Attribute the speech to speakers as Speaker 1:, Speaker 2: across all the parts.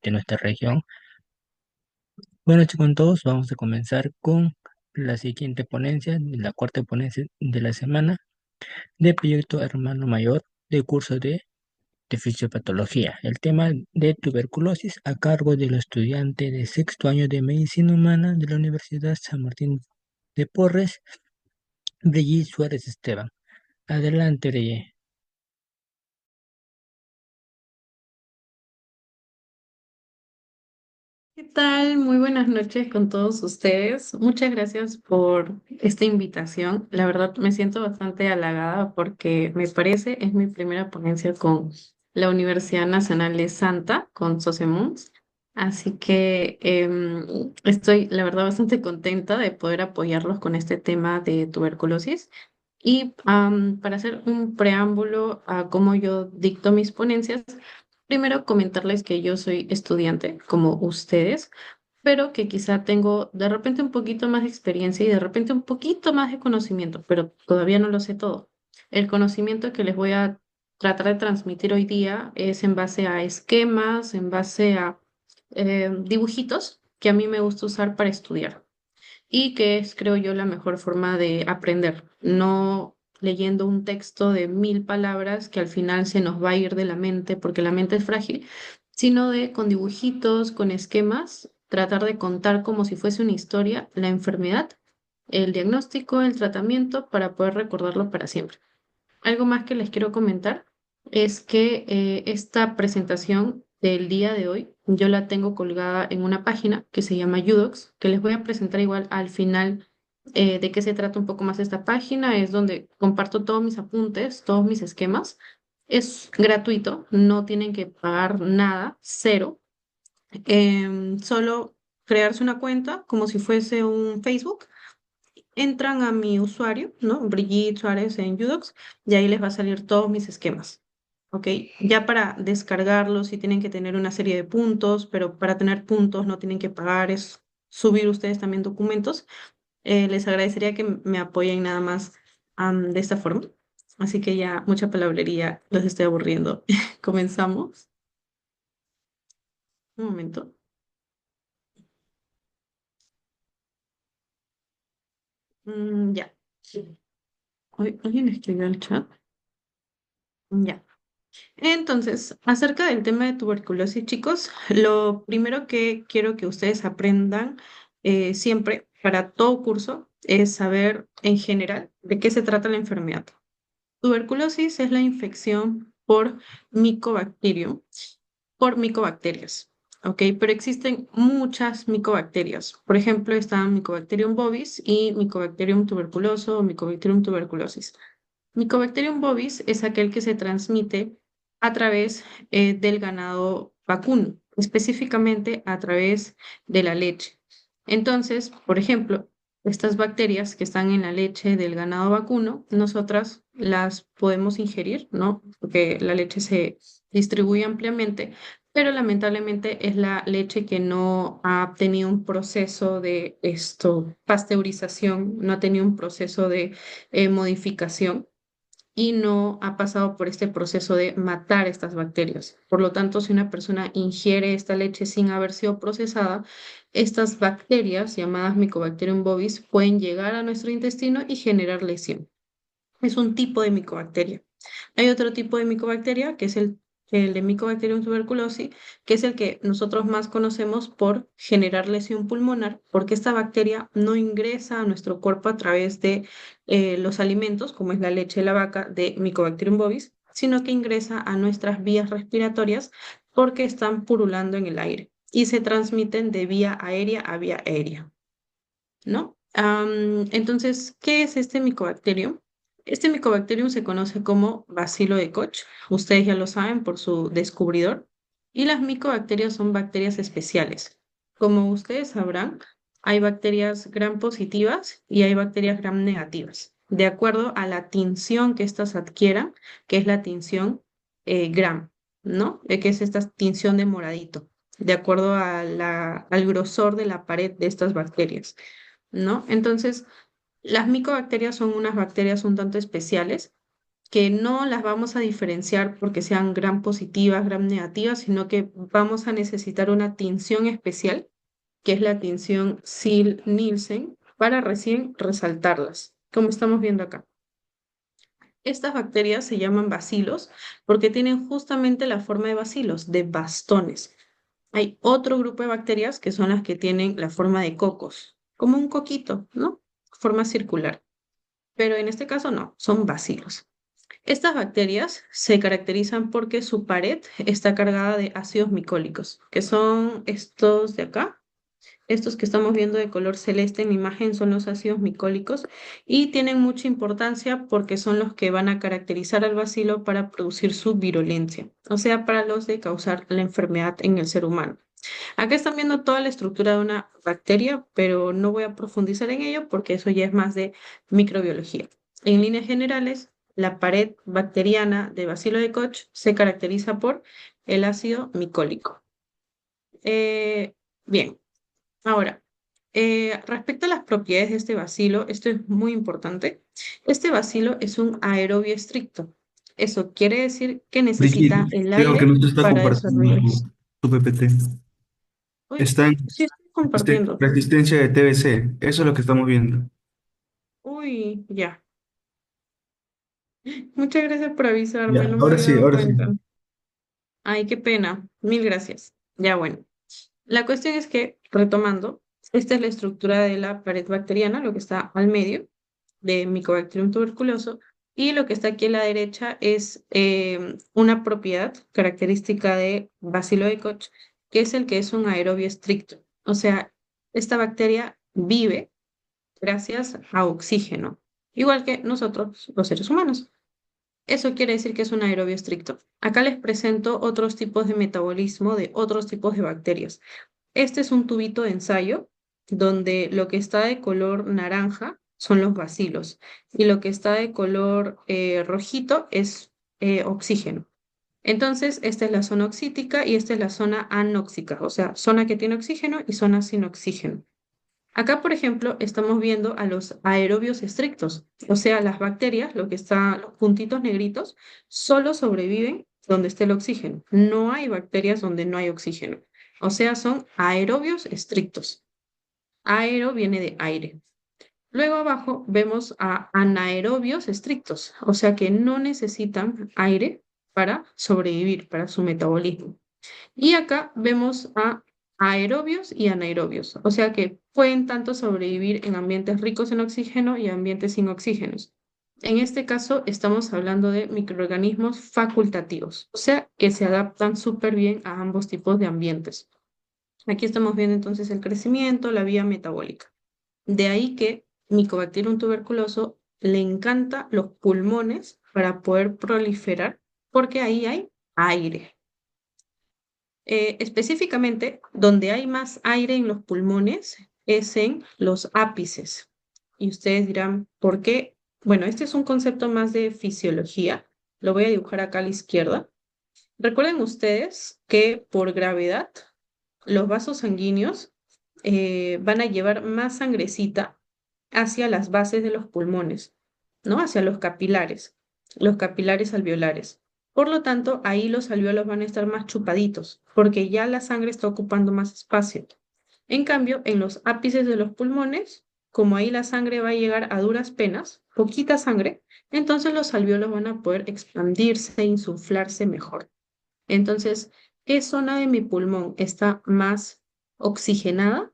Speaker 1: de nuestra región. Buenas noches con todos, vamos a comenzar con la siguiente ponencia, la cuarta ponencia de la semana, de proyecto Hermano Mayor de curso de fisiopatología. El tema de tuberculosis a cargo del estudiante de sexto año de medicina humana de la Universidad San Martín de Porres, Brigitte Suárez Esteban. Adelante, Brigitte.
Speaker 2: ¿Qué tal? Muy buenas noches con todos ustedes. Muchas gracias por esta invitación. La verdad me siento bastante halagada porque me parece es mi primera ponencia con la Universidad Nacional de Santa, con Socemuns. Así que estoy, la verdad, bastante contenta de poder apoyarlos con este tema de tuberculosis. Y para hacer un preámbulo a cómo yo dicto mis ponencias, primero comentarles que yo soy estudiante, como ustedes, pero que quizá tengo de repente un poquito más de experiencia y de repente un poquito más de conocimiento, pero todavía no lo sé todo. El conocimiento que les voy a tratar de transmitir hoy día es en base a esquemas, en base a dibujitos que a mí me gusta usar para estudiar y que es, creo yo, la mejor forma de aprender, no leyendo un texto de 1000 palabras que al final se nos va a ir de la mente porque la mente es frágil, sino de con dibujitos, con esquemas, tratar de contar como si fuese una historia la enfermedad, el diagnóstico, el tratamiento para poder recordarlo para siempre. Algo más que les quiero comentar es que esta presentación del día de hoy yo la tengo colgada en una página que se llama Udocs, que les voy a presentar igual al final de qué se trata un poco más esta página. Es donde comparto todos mis apuntes, todos mis esquemas. Es gratuito, no tienen que pagar nada, cero. Solo crearse una cuenta como si fuese un Facebook, entran a mi usuario, ¿no? Brigitte Suárez en Udocs, y ahí les va a salir todos mis esquemas. ¿Ok? Ya para descargarlos sí tienen que tener una serie de puntos, pero para tener puntos no tienen que pagar, es subir ustedes también documentos. Les agradecería que me apoyen nada más de esta forma. Así que ya mucha palabrería, los estoy aburriendo. Comenzamos. Un momento. Ya. ¿Alguien escribió el chat? Ya. Entonces, acerca del tema de tuberculosis, chicos, lo primero que quiero que ustedes aprendan siempre para todo curso es saber en general de qué se trata la enfermedad. Tuberculosis es la infección por micobacterium, por micobacterias, ¿ok? Pero existen muchas micobacterias. Por ejemplo, están Mycobacterium bovis y Mycobacterium tuberculoso o Mycobacterium tuberculosis. Mycobacterium bovis es aquel que se transmite a través del ganado vacuno, específicamente a través de la leche. Entonces, por ejemplo, estas bacterias que están en la leche del ganado vacuno, nosotras las podemos ingerir, ¿no? Porque la leche se distribuye ampliamente, pero lamentablemente es la leche que no ha tenido un proceso de pasteurización, no ha tenido un proceso de modificación y no ha pasado por este proceso de matar estas bacterias. Por lo tanto, si una persona ingiere esta leche sin haber sido procesada, estas bacterias llamadas Mycobacterium bovis pueden llegar a nuestro intestino y generar lesión. Es un tipo de micobacteria. Hay otro tipo de micobacteria, que es el de Mycobacterium tuberculosis, que es el que nosotros más conocemos por generar lesión pulmonar, porque esta bacteria no ingresa a nuestro cuerpo a través de los alimentos, como es la leche de la vaca de Mycobacterium bovis, sino que ingresa a nuestras vías respiratorias porque están purulando en el aire y se transmiten de vía aérea a vía aérea, ¿no? Entonces, ¿qué es este micobacterium? Este micobacterium se conoce como bacilo de Koch. Ustedes ya lo saben por su descubridor. Y las micobacterias son bacterias especiales. Como ustedes sabrán, hay bacterias gram positivas y hay bacterias gram negativas, de acuerdo a la tinción que éstas adquieran, que es la tinción gram, ¿no? Que es esta tinción de moradito, de acuerdo a al grosor de la pared de estas bacterias, ¿no? Entonces, las micobacterias son unas bacterias un tanto especiales que no las vamos a diferenciar porque sean gram positivas, gram negativas, sino que vamos a necesitar una tinción especial, que es la tinción Sil-Nielsen, para recién resaltarlas, como estamos viendo acá. Estas bacterias se llaman bacilos porque tienen justamente la forma de bacilos, de bastones. Hay otro grupo de bacterias que son las que tienen la forma de cocos, como un coquito, ¿no? Forma circular. Pero en este caso no, son bacilos. Estas bacterias se caracterizan porque su pared está cargada de ácidos micólicos, que son estos de acá. Estos que estamos viendo de color celeste en la imagen son los ácidos micólicos y tienen mucha importancia porque son los que van a caracterizar al bacilo para producir su virulencia, o sea, para los de causar la enfermedad en el ser humano. Acá están viendo toda la estructura de una bacteria, pero no voy a profundizar en ello porque eso ya es más de microbiología. En líneas generales, la pared bacteriana de bacilo de Koch se caracteriza por el ácido micólico. Eh, bien, ahora, respecto a las propiedades de este bacilo, esto es muy importante. Este bacilo es un aerobio estricto. Eso quiere decir que necesita
Speaker 3: Brigitte,
Speaker 2: el
Speaker 3: creo que
Speaker 2: aire
Speaker 3: no se está
Speaker 2: para
Speaker 3: compartiendo
Speaker 2: desarrollarse.
Speaker 3: tu PPT.
Speaker 2: Uy,
Speaker 3: Está en
Speaker 2: sí estoy compartiendo.
Speaker 3: resistencia de TBC. Eso es lo que estamos viendo.
Speaker 2: Uy, ya. Muchas gracias por avisarme,
Speaker 3: Ya,
Speaker 2: no me
Speaker 3: ahora
Speaker 2: había
Speaker 3: sí,
Speaker 2: dado
Speaker 3: ahora sí.
Speaker 2: cuenta. Ay, qué pena. Mil gracias. Ya bueno. La cuestión es que, retomando, esta es la estructura de la pared bacteriana, lo que está al medio de Mycobacterium tuberculoso, y lo que está aquí a la derecha es una propiedad característica de Bacilo de Koch, que es el que es un aerobio estricto. O sea, esta bacteria vive gracias a oxígeno, igual que nosotros, los seres humanos. Eso quiere decir que es un aerobio estricto. Acá les presento otros tipos de metabolismo de otros tipos de bacterias. Este es un tubito de ensayo donde lo que está de color naranja son los bacilos y lo que está de color rojito es oxígeno. Entonces, esta es la zona oxítica y esta es la zona anóxica, o sea, zona que tiene oxígeno y zona sin oxígeno. Acá, por ejemplo, estamos viendo a los aerobios estrictos, o sea, las bacterias, lo que está, los puntitos negritos, solo sobreviven donde esté el oxígeno. No hay bacterias donde no hay oxígeno. O sea, son aerobios estrictos. Aero viene de aire. Luego abajo vemos a anaerobios estrictos, o sea que no necesitan aire para sobrevivir, para su metabolismo. Y acá vemos a aerobios y anaerobios, o sea que pueden tanto sobrevivir en ambientes ricos en oxígeno y ambientes sin oxígenos. En este caso estamos hablando de microorganismos facultativos, o sea que se adaptan súper bien a ambos tipos de ambientes. Aquí estamos viendo entonces el crecimiento, la vía metabólica. De ahí que Mycobacterium tuberculoso le encanta los pulmones para poder proliferar, porque ahí hay aire. Específicamente, donde hay más aire en los pulmones es en los ápices. Y ustedes dirán, ¿por qué? Bueno, este es un concepto más de fisiología. Lo voy a dibujar acá a la izquierda. Recuerden ustedes que por gravedad los vasos sanguíneos van a llevar más sangrecita hacia las bases de los pulmones, ¿no? Hacia los capilares alveolares. Por lo tanto, ahí los alveolos van a estar más chupaditos, porque ya la sangre está ocupando más espacio. En cambio, en los ápices de los pulmones, como ahí la sangre va a llegar a duras penas, poquita sangre, entonces los alveolos van a poder expandirse e insuflarse mejor. Entonces, ¿qué zona de mi pulmón está más oxigenada?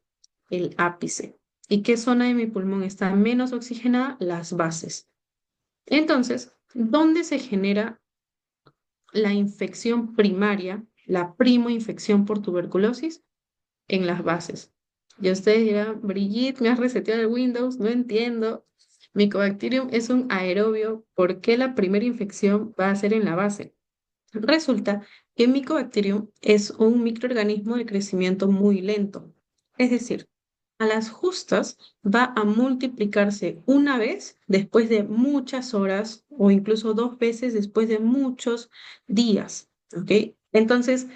Speaker 2: El ápice. ¿Y qué zona de mi pulmón está menos oxigenada? Las bases. Entonces, ¿dónde se genera la infección primaria, la primoinfección por tuberculosis? En las bases. Y ustedes dirán, Brigitte, me has reseteado el Windows, no entiendo. Mycobacterium es un aerobio, ¿por qué la primera infección va a ser en la base? Resulta que Mycobacterium es un microorganismo de crecimiento muy lento. Es decir, a las justas va a multiplicarse una vez después de muchas horas o incluso dos veces después de muchos días. ¿Ok? Entonces,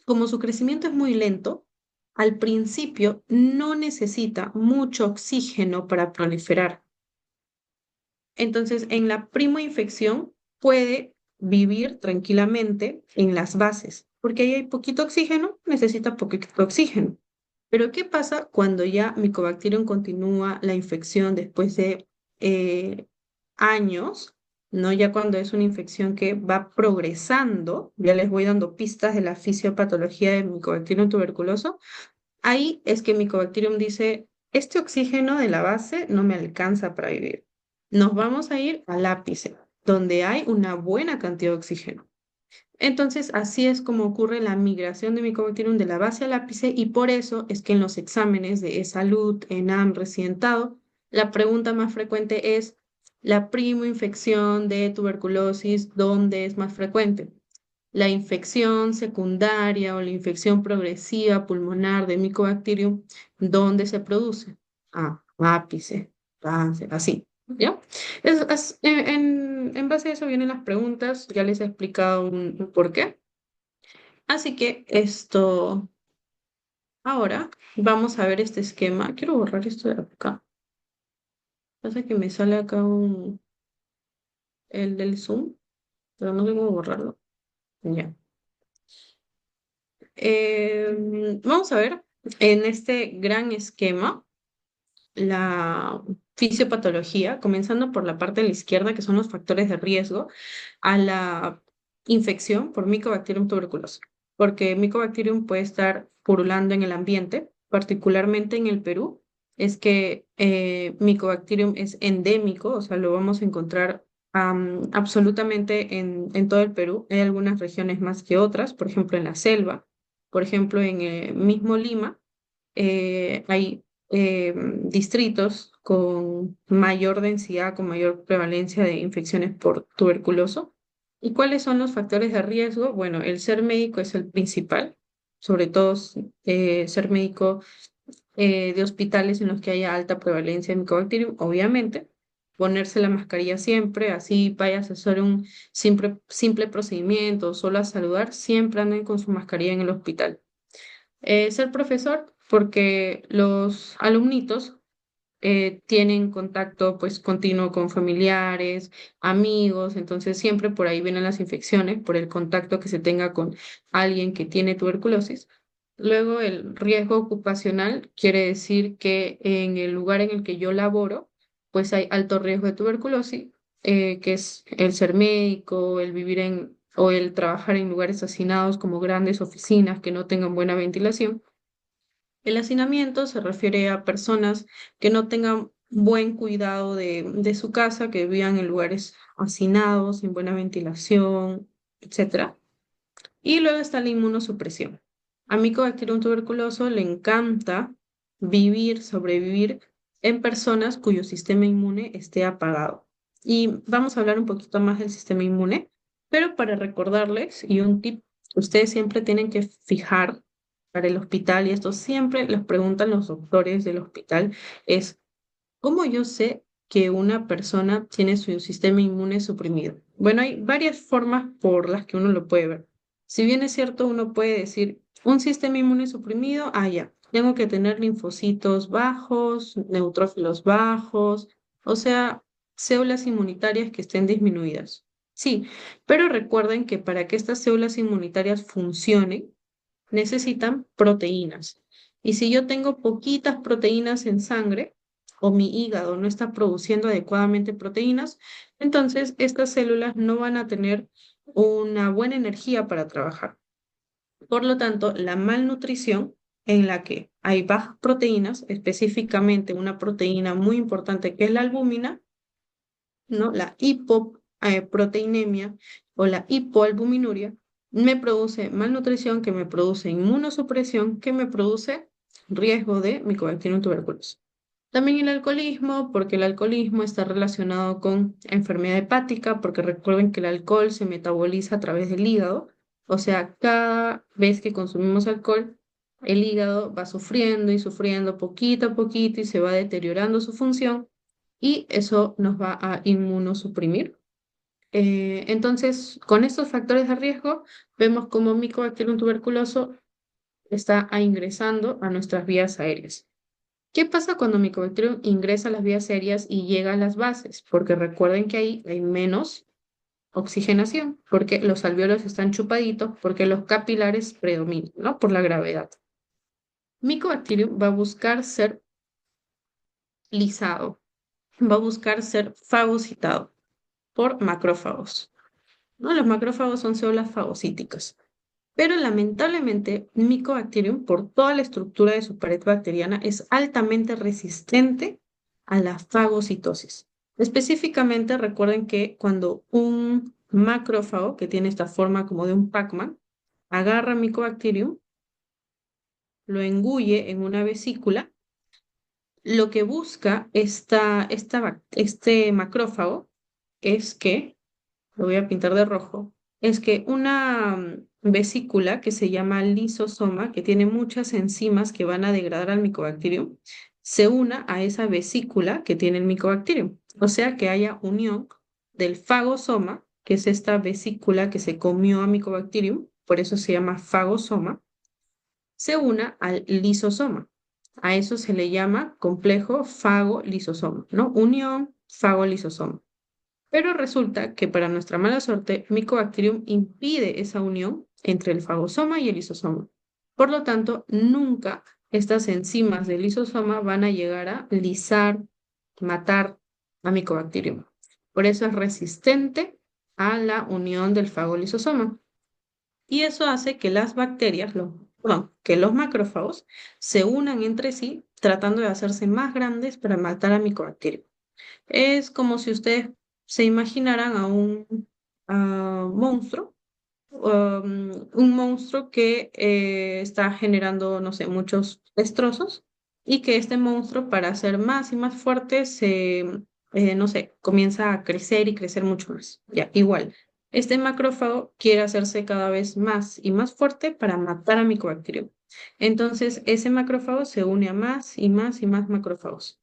Speaker 2: como su crecimiento es muy lento, al principio no necesita mucho oxígeno para proliferar. Entonces, en la primoinfección, puede vivir tranquilamente en las bases, porque ahí hay poquito oxígeno, necesita poquito oxígeno. Pero ¿qué pasa cuando ya Mycobacterium continúa la infección después de eh, años? ¿No? Ya cuando es una infección que va progresando, ya les voy dando pistas de la fisiopatología de Mycobacterium tuberculoso. Ahí es que Mycobacterium dice, este oxígeno de la base no me alcanza para vivir. Nos vamos a ir al ápice, donde hay una buena cantidad de oxígeno. Entonces, así es como ocurre la migración de Mycobacterium de la base al ápice y por eso es que en los exámenes de e-salud, ENAM, Recientado, la pregunta más frecuente es, ¿la primoinfección de tuberculosis dónde es más frecuente? La infección secundaria o la infección progresiva pulmonar de Mycobacterium, ¿dónde se produce? Ah, ápice, así, ¿ya? En base a eso vienen las preguntas, ya les he explicado un por qué. Así que ahora vamos a ver este esquema. Quiero borrar esto de acá. Pasa que me sale acá el del Zoom, pero no sé cómo borrarlo. Ya. Vamos a ver en este gran esquema la fisiopatología, comenzando por la parte de la izquierda, que son los factores de riesgo a la infección por Mycobacterium tuberculosis, porque Mycobacterium puede estar purulando en el ambiente, particularmente en el Perú, es que Mycobacterium es endémico, o sea, lo vamos a encontrar absolutamente en todo el Perú. Hay algunas regiones más que otras, por ejemplo, en la selva, por ejemplo, en el mismo Lima hay distritos con mayor densidad, con mayor prevalencia de infecciones por tuberculoso. ¿Y cuáles son los factores de riesgo? Bueno, el ser médico es el principal, sobre todo ser médico de hospitales en los que haya alta prevalencia de Mycobacterium, obviamente. Ponerse la mascarilla siempre, así vayas a hacer un simple procedimiento, solo a saludar, siempre anden con su mascarilla en el hospital. Ser profesor, porque los alumnitos tienen contacto pues continuo con familiares, amigos, entonces siempre por ahí vienen las infecciones, por el contacto que se tenga con alguien que tiene tuberculosis. Luego, el riesgo ocupacional quiere decir que en el lugar en el que yo laboro, pues hay alto riesgo de tuberculosis, que es el ser médico, el vivir o el trabajar en lugares hacinados como grandes oficinas que no tengan buena ventilación. El hacinamiento se refiere a personas que no tengan buen cuidado de su casa, que vivan en lugares hacinados, sin buena ventilación, etcétera. Y luego está la inmunosupresión. A Mycobacterium tuberculoso le encanta sobrevivir en personas cuyo sistema inmune esté apagado. Y vamos a hablar un poquito más del sistema inmune, pero para recordarles, y un tip, ustedes siempre tienen que fijar para el hospital, y esto siempre les preguntan los doctores del hospital, es ¿cómo yo sé que una persona tiene su sistema inmune suprimido? Bueno, hay varias formas por las que uno lo puede ver. Si bien es cierto, uno puede decir, un sistema inmune suprimido, ah, ya, tengo que tener linfocitos bajos, neutrófilos bajos, o sea, células inmunitarias que estén disminuidas. Sí, pero recuerden que para que estas células inmunitarias funcionen, necesitan proteínas. Y si yo tengo poquitas proteínas en sangre o mi hígado no está produciendo adecuadamente proteínas, entonces estas células no van a tener una buena energía para trabajar. Por lo tanto, la malnutrición en la que hay bajas proteínas, específicamente una proteína muy importante que es la albúmina, ¿no? La hipoproteinemia o la hipoalbuminuria me produce malnutrición, que me produce inmunosupresión, que me produce riesgo de Mycobacterium tuberculosis. También el alcoholismo, porque el alcoholismo está relacionado con enfermedad hepática, porque recuerden que el alcohol se metaboliza a través del hígado, o sea, cada vez que consumimos alcohol, el hígado va sufriendo y sufriendo poquito a poquito y se va deteriorando su función y eso nos va a inmunosuprimir. Entonces, con estos factores de riesgo, vemos cómo Mycobacterium tuberculoso está ingresando a nuestras vías aéreas. ¿Qué pasa cuando Mycobacterium ingresa a las vías aéreas y llega a las bases? Porque recuerden que ahí hay menos oxigenación, porque los alvéolos están chupaditos, porque los capilares predominan, ¿no? Por la gravedad. Mycobacterium va a buscar ser lisado, va a buscar ser fagocitado por macrófagos, ¿no? Los macrófagos son células fagocíticas. Pero lamentablemente, Mycobacterium, por toda la estructura de su pared bacteriana, es altamente resistente a la fagocitosis. Específicamente, recuerden que cuando un macrófago, que tiene esta forma como de un Pac-Man, agarra Mycobacterium, lo engulle en una vesícula, lo que busca este macrófago es que lo voy a pintar de rojo, es que una vesícula que se llama lisosoma, que tiene muchas enzimas que van a degradar al micobacterium, se una a esa vesícula que tiene el micobacterium. O sea, que haya unión del fagosoma, que es esta vesícula que se comió a micobacterium, por eso se llama fagosoma, se una al lisosoma. A eso se le llama complejo fago-lisosoma, ¿no? Unión fago-lisosoma. Pero resulta que para nuestra mala suerte, Mycobacterium impide esa unión entre el fagosoma y el lisosoma. Por lo tanto, nunca estas enzimas del lisosoma van a llegar a lisar, matar a Mycobacterium. Por eso es resistente a la unión del fago-lisosoma. Y eso hace que las bacterias, perdón, que los macrófagos se unan entre sí tratando de hacerse más grandes para matar a Mycobacterium. Es como si ustedes se imaginaran a un monstruo, un monstruo que está generando, no sé, muchos destrozos y que este monstruo para ser más y más fuerte no sé, comienza a crecer y crecer mucho más. Ya, igual. Este macrófago quiere hacerse cada vez más y más fuerte para matar a Mycobacterium. Entonces, ese macrófago se une a más y más y más macrófagos.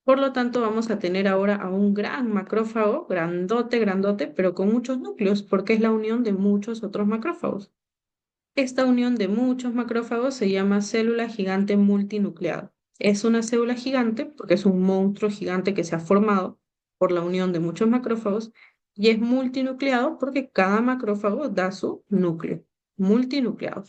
Speaker 2: Por lo tanto, vamos a tener ahora a un gran macrófago, grandote, grandote, pero con muchos núcleos, porque es la unión de muchos otros macrófagos. Esta unión de muchos macrófagos se llama célula gigante multinucleada. Es una célula gigante porque es un monstruo gigante que se ha formado por la unión de muchos macrófagos y es multinucleado porque cada macrófago da su núcleo, multinucleado.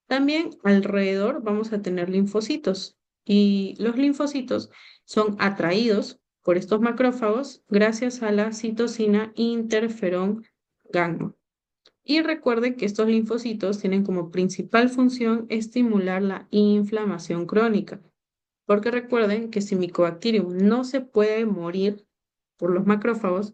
Speaker 2: También alrededor vamos a tener linfocitos y los linfocitos son atraídos por estos macrófagos gracias a la citosina interferón gamma. Y recuerden que estos linfocitos tienen como principal función estimular la inflamación crónica, porque recuerden que si Mycobacterium no se puede morir por los macrófagos,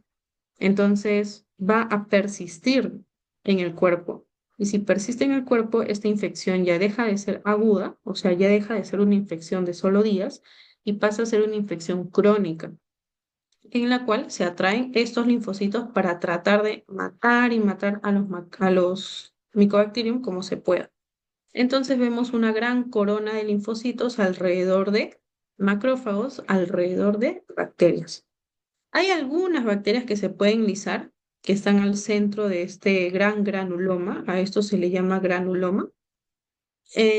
Speaker 2: entonces va a persistir en el cuerpo. Y si persiste en el cuerpo, esta infección ya deja de ser aguda, o sea, ya deja de ser una infección de solo días y pasa a ser una infección crónica, en la cual se atraen estos linfocitos para tratar de matar y matar a los Mycobacterium como se pueda. Entonces vemos una gran corona de linfocitos alrededor de macrófagos, alrededor de bacterias. Hay algunas bacterias que se pueden lisar, que están al centro de este gran granuloma, a esto se le llama granuloma.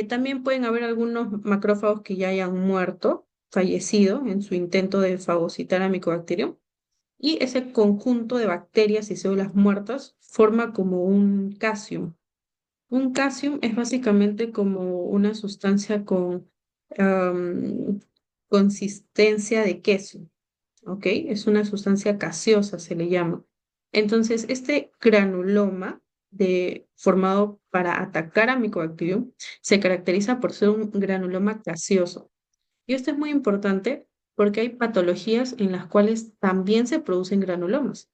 Speaker 2: También pueden haber algunos macrófagos que ya hayan muerto, fallecido en su intento de fagocitar a Mycobacterium. Y ese conjunto de bacterias y células muertas forma como un casium. Un casium es básicamente como una sustancia con am, consistencia de queso. ¿Ok? Es una sustancia gaseosa, se le llama. Entonces, este granuloma formado para atacar a Mycobacterium se caracteriza por ser un granuloma gaseoso. Y esto es muy importante porque hay patologías en las cuales también se producen granulomas,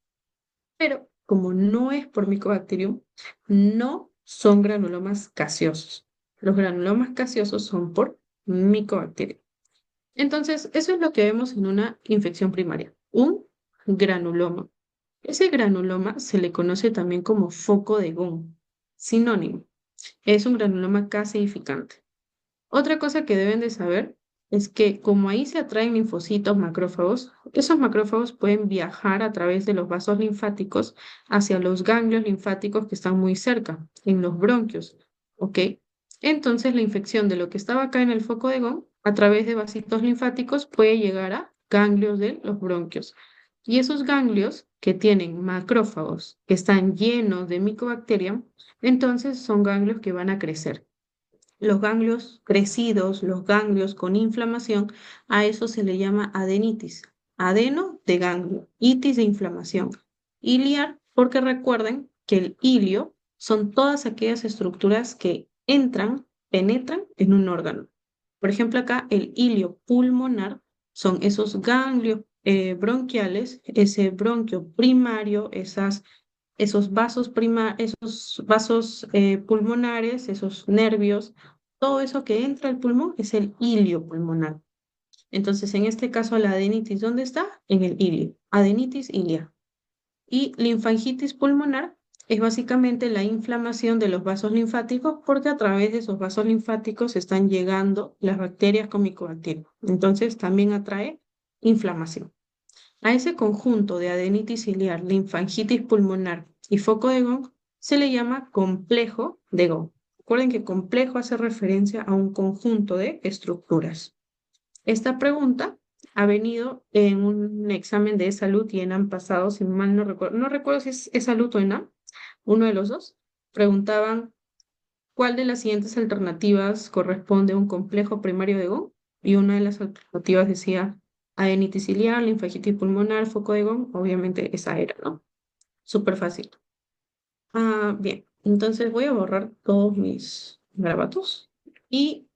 Speaker 2: pero como no es por Mycobacterium, no son granulomas gaseosos. Los granulomas gaseosos son por Mycobacterium. Entonces, eso es lo que vemos en una infección primaria, un granuloma. Ese granuloma se le conoce también como foco de Gauss, sinónimo. Es un granuloma caseificante. Otra cosa que deben de saber es que como ahí se atraen linfocitos macrófagos, esos macrófagos pueden viajar a través de los vasos linfáticos hacia los ganglios linfáticos que están muy cerca, en los bronquios, ¿ok? Entonces la infección de lo que estaba acá en el foco de Gauss, a través de vasitos linfáticos, puede llegar a ganglios de los bronquios. Y esos ganglios que tienen macrófagos que están llenos de micobacteria, entonces son ganglios que van a crecer. Los ganglios crecidos, los ganglios con inflamación, a eso se le llama adenitis. Adeno de ganglio, itis de inflamación. Iliar, porque recuerden que el ilio son todas aquellas estructuras que entran, penetran en un órgano. Por ejemplo, acá el ilio pulmonar son esos ganglios bronquiales, ese bronquio primario, esos vasos pulmonares, esos nervios, todo eso que entra al pulmón es el ilio pulmonar. Entonces, en este caso, la adenitis, ¿dónde está? En el ilio. Adenitis ilia. Y linfangitis pulmonar es básicamente la inflamación de los vasos linfáticos porque a través de esos vasos linfáticos están llegando las bacterias con micobacterias. Entonces, también atrae inflamación. A ese conjunto de adenitis ciliar, linfangitis pulmonar y foco de Gauss se le llama complejo de Gauss. Recuerden que complejo hace referencia a un conjunto de estructuras. Esta pregunta ha venido en un examen de salud y ENAM pasado, si mal no recuerdo si es salud o ENAM, uno de los dos. Preguntaban cuál de las siguientes alternativas corresponde a un complejo primario de Gauss y una de las alternativas decía adenitis ciliar, linfagitis pulmonar, foco de Gauss, obviamente esa era, ¿no? Súper fácil. Bien, entonces voy a borrar todos mis garabatos y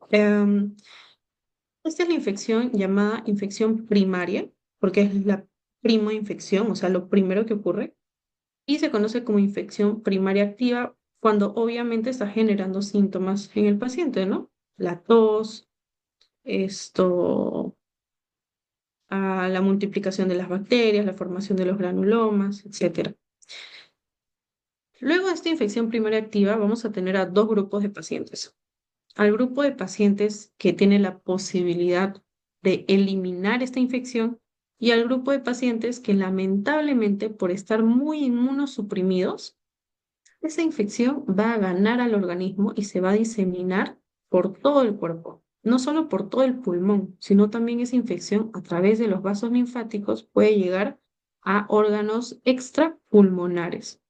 Speaker 2: esta es la infección llamada infección primaria, porque es la primoinfección, o sea, lo primero que ocurre, y se conoce como infección primaria activa cuando obviamente está generando síntomas en el paciente, ¿no? La tos, esto, la multiplicación de las bacterias, la formación de los granulomas, etcétera. Luego de esta infección primaria activa, vamos a tener a dos grupos de pacientes. Al grupo de pacientes que tiene la posibilidad de eliminar esta infección y al grupo de pacientes que lamentablemente por estar muy inmunosuprimidos, esa infección va a ganar al organismo y se va a diseminar por todo el cuerpo, no solo por todo el pulmón, sino también esa infección a través de los vasos linfáticos puede llegar a órganos extrapulmonares.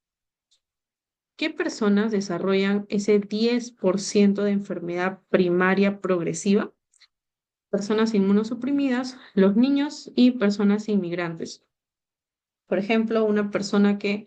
Speaker 2: ¿Qué personas desarrollan ese 10% de enfermedad primaria progresiva? Personas inmunosuprimidas, los niños y personas inmigrantes. Por ejemplo, una persona que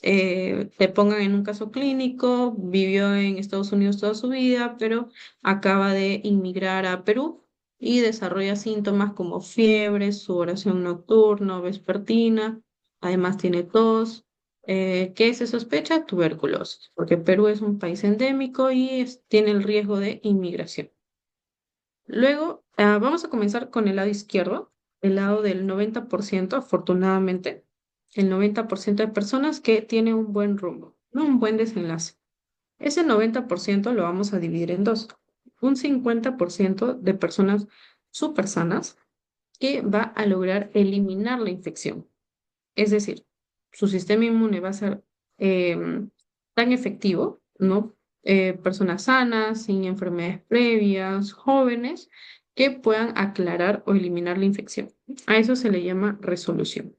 Speaker 2: te pongan en un caso clínico, vivió en Estados Unidos toda su vida, pero acaba de inmigrar a Perú y desarrolla síntomas como fiebre, sudoración nocturna o vespertina, además tiene tos. ¿Qué se sospecha? Tuberculosis, porque Perú es un país endémico y tiene el riesgo de inmigración. Luego, vamos a comenzar con el lado izquierdo, el lado del 90%, afortunadamente, el 90% de personas que tiene un buen rumbo, no un buen desenlace. Ese 90% lo vamos a dividir en dos. Un 50% de personas súper sanas que va a lograr eliminar la infección. Es decir, su sistema inmune va a ser tan efectivo, ¿no? Personas sanas, sin enfermedades previas, jóvenes, que puedan aclarar o eliminar la infección. A eso se le llama resolución.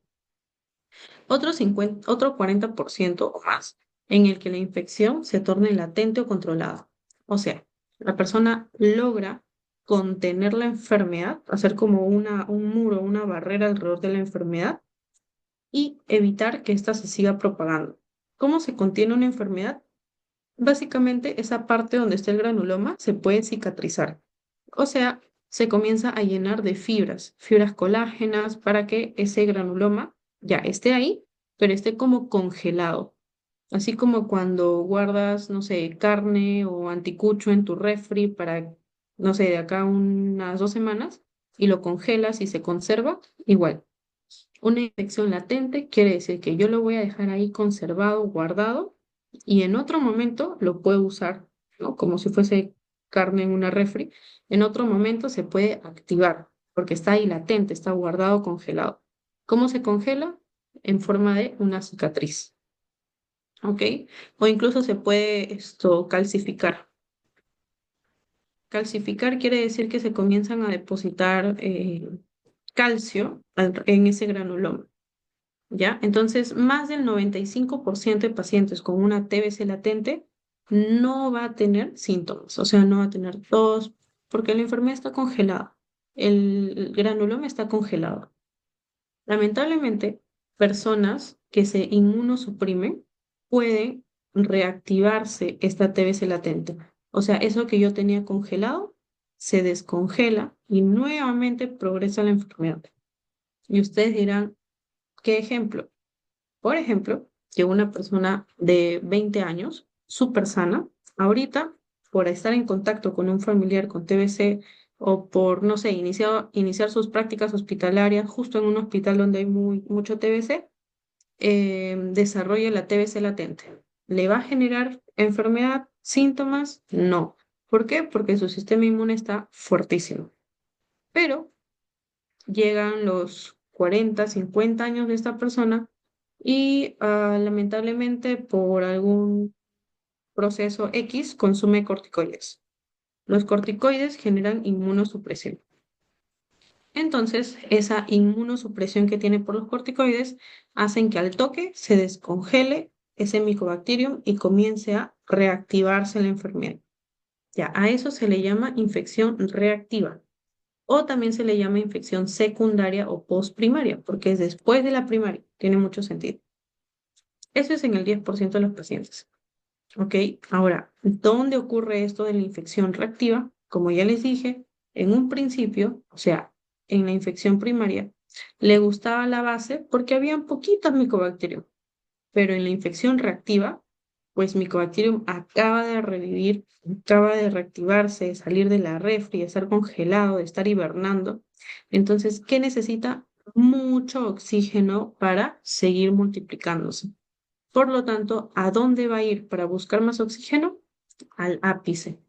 Speaker 2: Otro 40% o más, en el que la infección se torne latente o controlada. O sea, la persona logra contener la enfermedad, hacer como un muro, una barrera alrededor de la enfermedad y evitar que ésta se siga propagando. ¿Cómo se contiene una enfermedad? Básicamente, esa parte donde está el granuloma se puede cicatrizar. O sea, se comienza a llenar de fibras colágenas, para que ese granuloma ya esté ahí, pero esté como congelado. Así como cuando guardas, no sé, carne o anticucho en tu refri para, no sé, de acá unas 2 semanas y lo congelas y se conserva, igual. Una infección latente quiere decir que yo lo voy a dejar ahí conservado, guardado, y en otro momento lo puedo usar, ¿no? Como si fuese carne en una refri. En otro momento se puede activar, porque está ahí latente, está guardado, congelado. ¿Cómo se congela? En forma de una cicatriz, ¿ok? O incluso se puede esto calcificar. Calcificar quiere decir que se comienzan a depositar calcio en ese granuloma. ¿ya? Entonces, más del 95% de pacientes con una TBC latente no va a tener síntomas, o sea, no va a tener tos, porque la enfermedad está congelada, el granuloma está congelado. Lamentablemente, personas que se inmunosuprimen pueden reactivarse esta TBC latente. O sea, eso que yo tenía congelado se descongela y nuevamente progresa la enfermedad. Y ustedes dirán, ¿qué ejemplo? Por ejemplo, que una persona de 20 años, súper sana, ahorita, por estar en contacto con un familiar con TBC o por, no sé, iniciar sus prácticas hospitalarias justo en un hospital donde hay mucho TBC, desarrolla la TBC latente. ¿Le va a generar enfermedad, síntomas? No. ¿Por qué? Porque su sistema inmune está fuertísimo. Pero llegan los 40, 50 años de esta persona y lamentablemente por algún proceso X consume corticoides. Los corticoides generan inmunosupresión. Entonces, esa inmunosupresión que tiene por los corticoides hacen que al toque se descongele ese micobacterium y comience a reactivarse la enfermedad. Ya, a eso se le llama infección reactiva o también se le llama infección secundaria o postprimaria, porque es después de la primaria. Tiene mucho sentido. Eso es en el 10% de los pacientes. ¿Ok? Ahora, ¿dónde ocurre esto de la infección reactiva? Como ya les dije, en un principio, o sea, en la infección primaria, le gustaba la base porque habían poquitos micobacterium, pero en la infección reactiva, pues Mycobacterium acaba de revivir, acaba de reactivarse, de salir de la refri, de estar congelado, de estar hibernando. Entonces, ¿qué necesita? Mucho oxígeno para seguir multiplicándose. Por lo tanto, ¿a dónde va a ir para buscar más oxígeno? Al ápice.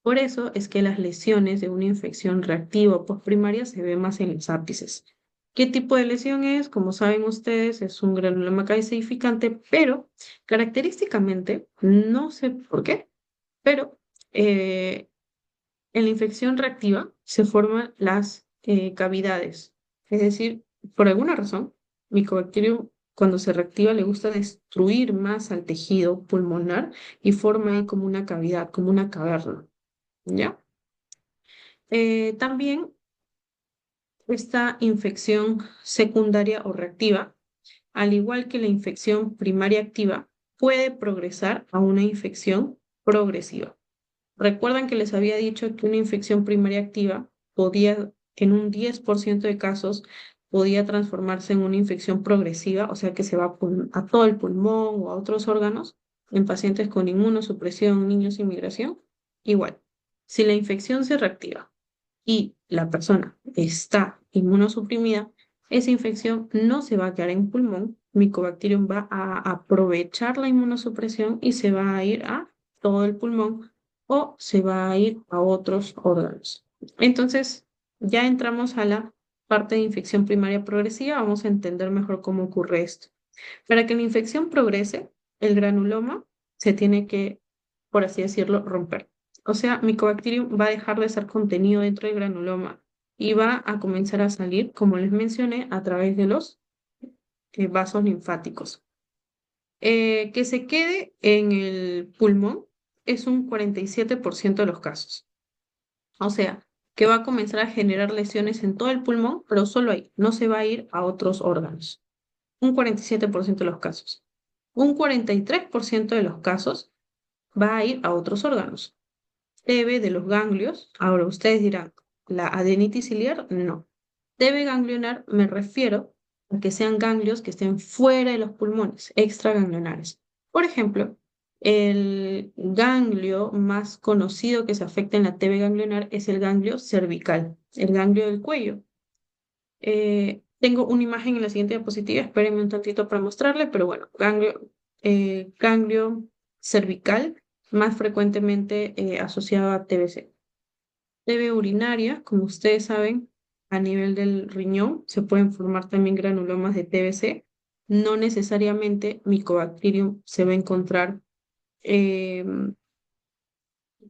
Speaker 2: Por eso es que las lesiones de una infección reactiva o postprimaria se ven más en los ápices. ¿Qué tipo de lesión es? Como saben ustedes, es un granuloma calcificante, pero característicamente, no sé por qué, pero eh, en la infección reactiva se forman las cavidades. Es decir, por alguna razón, Mycobacterium cuando se reactiva le gusta destruir más al tejido pulmonar y forma ahí como una cavidad, como una caverna. ¿Ya? También esta infección secundaria o reactiva, al igual que la infección primaria activa, puede progresar a una infección progresiva. Recuerdan que les había dicho que una infección primaria activa podía, en un 10% de casos, podía transformarse en una infección progresiva, o sea que se va a todo el pulmón o a otros órganos, en pacientes con inmunosupresión, niños sin migración. Igual, si la infección se reactiva y la persona está inmunosuprimida, esa infección no se va a quedar en pulmón, Mycobacterium va a aprovechar la inmunosupresión y se va a ir a todo el pulmón o se va a ir a otros órganos. Entonces, ya entramos a la parte de infección primaria progresiva, vamos a entender mejor cómo ocurre esto. Para que la infección progrese, el granuloma se tiene que, por así decirlo, romper. O sea, Mycobacterium va a dejar de ser contenido dentro del granuloma y va a comenzar a salir, como les mencioné, a través de los vasos linfáticos. Que se quede en el pulmón es un 47% de los casos. O sea, que va a comenzar a generar lesiones en todo el pulmón, pero solo ahí, no se va a ir a otros órganos. Un 47% de los casos. Un 43% de los casos va a ir a otros órganos. TB de los ganglios, ahora ustedes dirán, ¿la adenitis ciliar? No. TB ganglionar me refiero a que sean ganglios que estén fuera de los pulmones, extraganglionares. Por ejemplo, el ganglio más conocido que se afecta en la TB ganglionar es el ganglio cervical, el ganglio del cuello. Tengo una imagen en la siguiente diapositiva, espérenme un tantito para mostrarle, pero bueno, ganglio cervical, más frecuentemente asociado a TBC. TB urinaria, como ustedes saben, a nivel del riñón se pueden formar también granulomas de TBC. No necesariamente Mycobacterium se va a encontrar eh,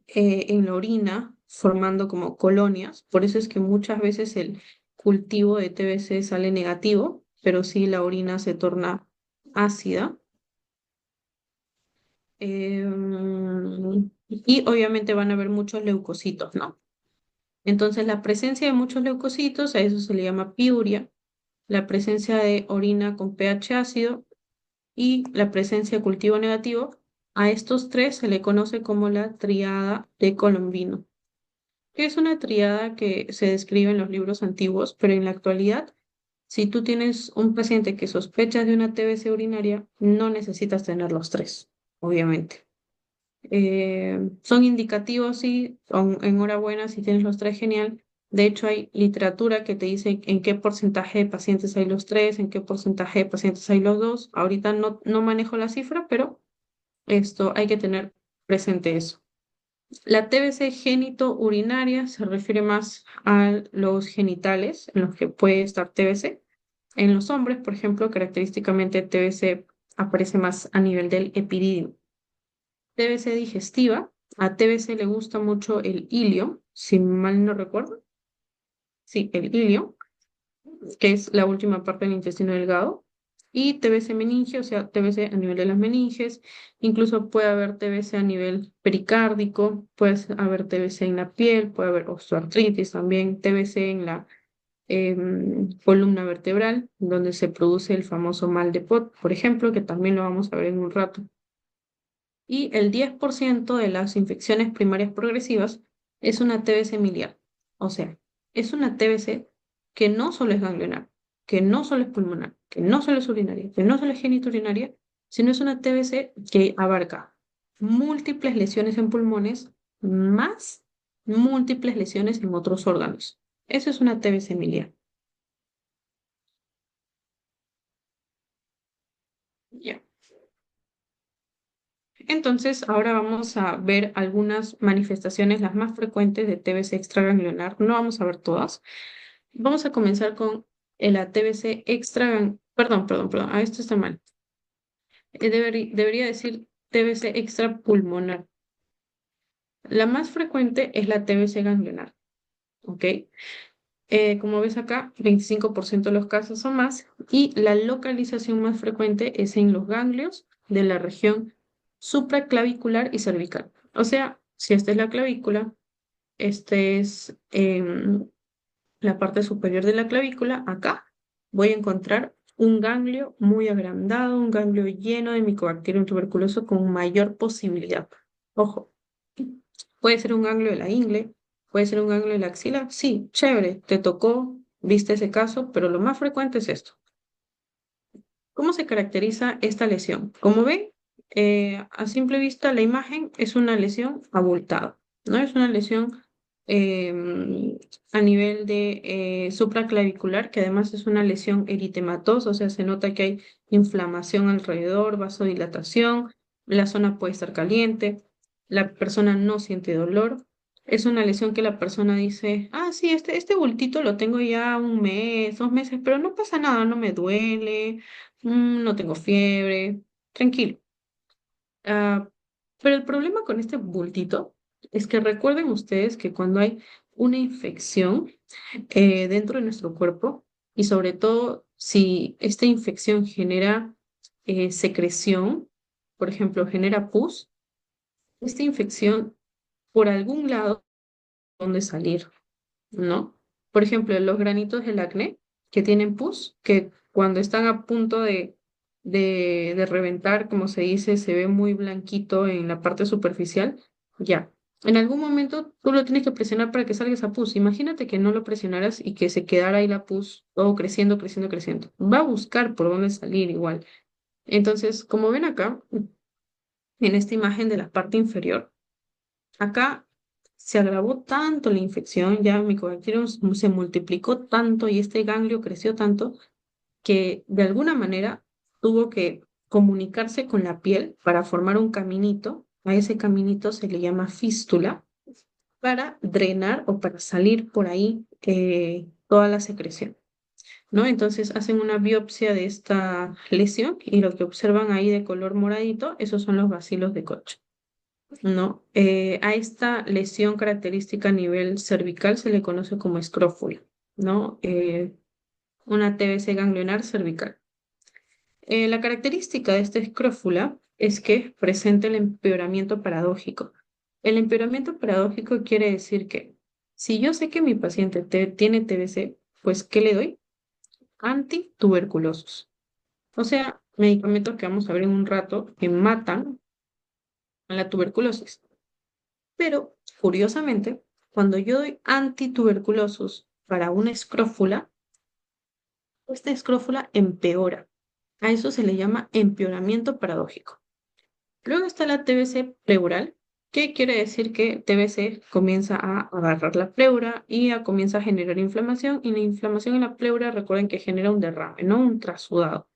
Speaker 2: en la orina formando como colonias. Por eso es que muchas veces el cultivo de TBC sale negativo pero sí la orina se torna ácida. Y obviamente van a haber muchos leucocitos, ¿no? Entonces, la presencia de muchos leucocitos, a eso se le llama piuria, la presencia de orina con pH ácido y la presencia de cultivo negativo, a estos tres se le conoce como la triada de Colombino, que es una triada que se describe en los libros antiguos, pero en la actualidad, si tú tienes un paciente que sospechas de una TBC urinaria, no necesitas tener los tres, obviamente. Son indicativos, sí, enhorabuena, si tienes los tres, genial. De hecho, hay literatura que te dice en qué porcentaje de pacientes hay los tres, en qué porcentaje de pacientes hay los dos. Ahorita no manejo la cifra, pero esto hay que tener presente eso. La TBC genito-urinaria se refiere más a los genitales en los que puede estar TBC. En los hombres, por ejemplo, característicamente TBC aparece más a nivel del epididio. TBC digestiva. A TBC le gusta mucho el ilio, si mal no recuerdo. Sí, el ilio, que es la última parte del intestino delgado. Y TBC meninge, o sea, TBC a nivel de las meninges. Incluso puede haber TBC a nivel pericárdico, puede haber TBC en la piel, puede haber osteoartritis también, TBC en la columna vertebral, donde se produce el famoso mal de Pot, por ejemplo, que también lo vamos a ver en un rato. Y el 10% de las infecciones primarias progresivas es una TBC miliar. O sea, es una TBC que no solo es ganglionar, que no solo es pulmonar, que no solo es urinaria, que no solo es genitourinaria, sino es una TBC que abarca múltiples lesiones en pulmones más múltiples lesiones en otros órganos. Eso es una TBC miliar. Ya. Entonces, ahora vamos a ver algunas manifestaciones, las más frecuentes de TBC extraganglionar. No vamos a ver todas. Vamos a comenzar con la TBC perdón, esto está mal. Debería decir TBC extrapulmonar. La más frecuente es la TBC ganglionar, ¿ok? Como ves acá, 25% de los casos o más, y la localización más frecuente es en los ganglios de la región supraclavicular y cervical. O sea, si esta es la clavícula, este es la parte superior de la clavícula, acá voy a encontrar un ganglio muy agrandado, un ganglio lleno de Mycobacterium tuberculoso con mayor posibilidad. Ojo, puede ser un ganglio de la ingle, puede ser un ganglio de la axila. Sí, chévere, te tocó, viste ese caso, pero lo más frecuente es esto. ¿Cómo se caracteriza esta lesión? Como ven, a simple vista la imagen es una lesión abultada, ¿no? Es una lesión a nivel de supraclavicular, que además es una lesión eritematosa, o sea, se nota que hay inflamación alrededor, vasodilatación, la zona puede estar caliente, la persona no siente dolor. Es una lesión que la persona dice, ah, sí, este bultito lo tengo ya un mes, 2 meses, pero no pasa nada, no me duele, no tengo fiebre, tranquilo. Ah, pero el problema con este bultito es que recuerden ustedes que cuando hay una infección dentro de nuestro cuerpo, y sobre todo si esta infección genera secreción, por ejemplo, genera pus, esta infección por algún lado donde salir, ¿no? Por ejemplo, los granitos del acné que tienen pus, que cuando están a punto de reventar, como se dice, se ve muy blanquito en la parte superficial, ya. En algún momento tú lo tienes que presionar para que salga esa pus. Imagínate que no lo presionaras y que se quedara ahí la pus, todo creciendo, creciendo, creciendo. Va a buscar por dónde salir igual. Entonces, como ven acá, en esta imagen de la parte inferior, acá se agravó tanto la infección, ya Mycobacterium se multiplicó tanto y este ganglio creció tanto que de alguna manera tuvo que comunicarse con la piel para formar un caminito. A ese caminito se le llama fístula para drenar o para salir por ahí toda la secreción, ¿no? Entonces hacen una biopsia de esta lesión y lo que observan ahí de color moradito, esos son los bacilos de Koch. ¿No? A esta lesión característica a nivel cervical se le conoce como escrófula, ¿no? una TBC ganglionar cervical. La característica de esta escrófula es que presenta el empeoramiento paradójico. El empeoramiento paradójico quiere decir que si yo sé que mi paciente tiene TBC, pues ¿qué le doy? Antituberculosos. O sea, medicamentos que vamos a ver en un rato que matan a la tuberculosis. Pero, curiosamente, cuando yo doy antituberculosos para una escrófula, esta escrófula empeora. A eso se le llama empeoramiento paradójico. Luego está la TBC pleural, que quiere decir que TBC comienza a agarrar la pleura y comienza a generar inflamación, y la inflamación en la pleura, recuerden que genera un derrame, no un trasudado.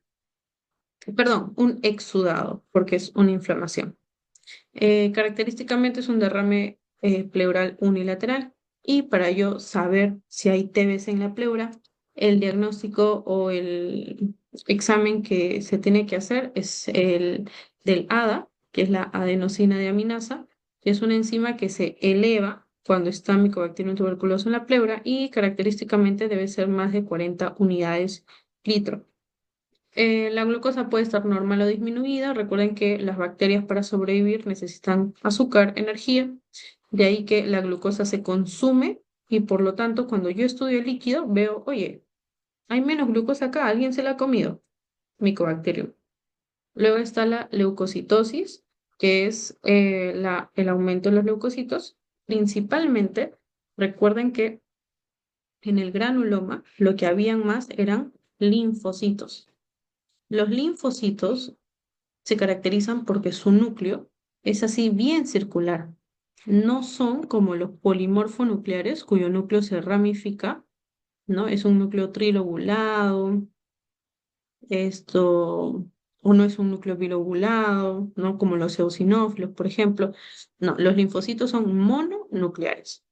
Speaker 2: Perdón, un exudado, porque es una inflamación. Característicamente es un derrame pleural unilateral, y para yo saber si hay TBC en la pleura, el diagnóstico o el examen que se tiene que hacer es el del ADA, que es la adenosina deaminasa, que es una enzima que se eleva cuando está Mycobacterium tuberculoso en la pleura, y característicamente debe ser más de 40 unidades litro. La glucosa puede estar normal o disminuida. Recuerden que las bacterias para sobrevivir necesitan azúcar, energía. De ahí que la glucosa se consume, y por lo tanto cuando yo estudio el líquido veo, oye, hay menos glucosa acá, alguien se la ha comido, Mycobacterium. Luego está la leucocitosis, que es el aumento de los leucocitos. Principalmente, recuerden que en el granuloma lo que habían más eran linfocitos. Los linfocitos se caracterizan porque su núcleo es así bien circular. No son como los polimorfonucleares, cuyo núcleo se ramifica, ¿no? Es un núcleo trilobulado, o no es un núcleo bilobulado, ¿no? Como los eosinófilos, por ejemplo. No, los linfocitos son mononucleares.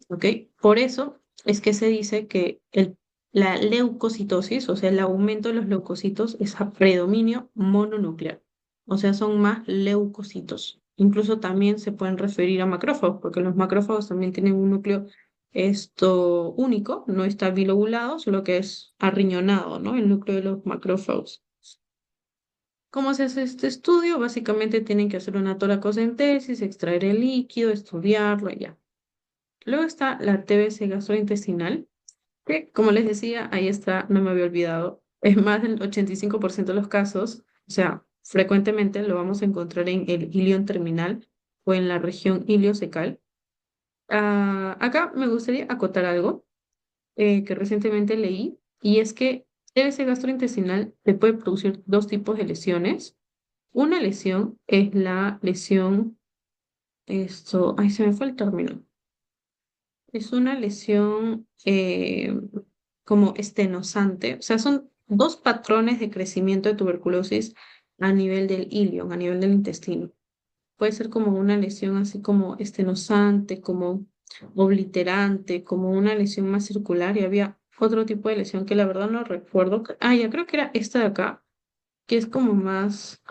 Speaker 2: ¿Ok? Por eso es que se dice que la leucocitosis, o sea, el aumento de los leucocitos, es a predominio mononuclear. O sea, son más leucocitos. Incluso también se pueden referir a macrófagos, porque los macrófagos también tienen un núcleo único, no está bilobulado, solo que es arriñonado, ¿no? El núcleo de los macrófagos. ¿Cómo se hace este estudio? Básicamente tienen que hacer una toracocentesis, extraer el líquido, estudiarlo y ya. Luego está la TBC gastrointestinal, que como les decía, ahí está, no me había olvidado, es más del 85% de los casos, o sea, frecuentemente lo vamos a encontrar en el ilion terminal o en la región iliocecal. Acá me gustaría acotar algo que recientemente leí, y es que TBC gastrointestinal te puede producir dos tipos de lesiones. Una lesión es la lesión, ay, se me fue el término. Es una lesión como estenosante. O sea, son dos patrones de crecimiento de tuberculosis a nivel del ilion, a nivel del intestino. Puede ser como una lesión así como estenosante, como obliterante, como una lesión más circular, y había otro tipo de lesión que la verdad no recuerdo. Ya creo que era esta de acá, que es como más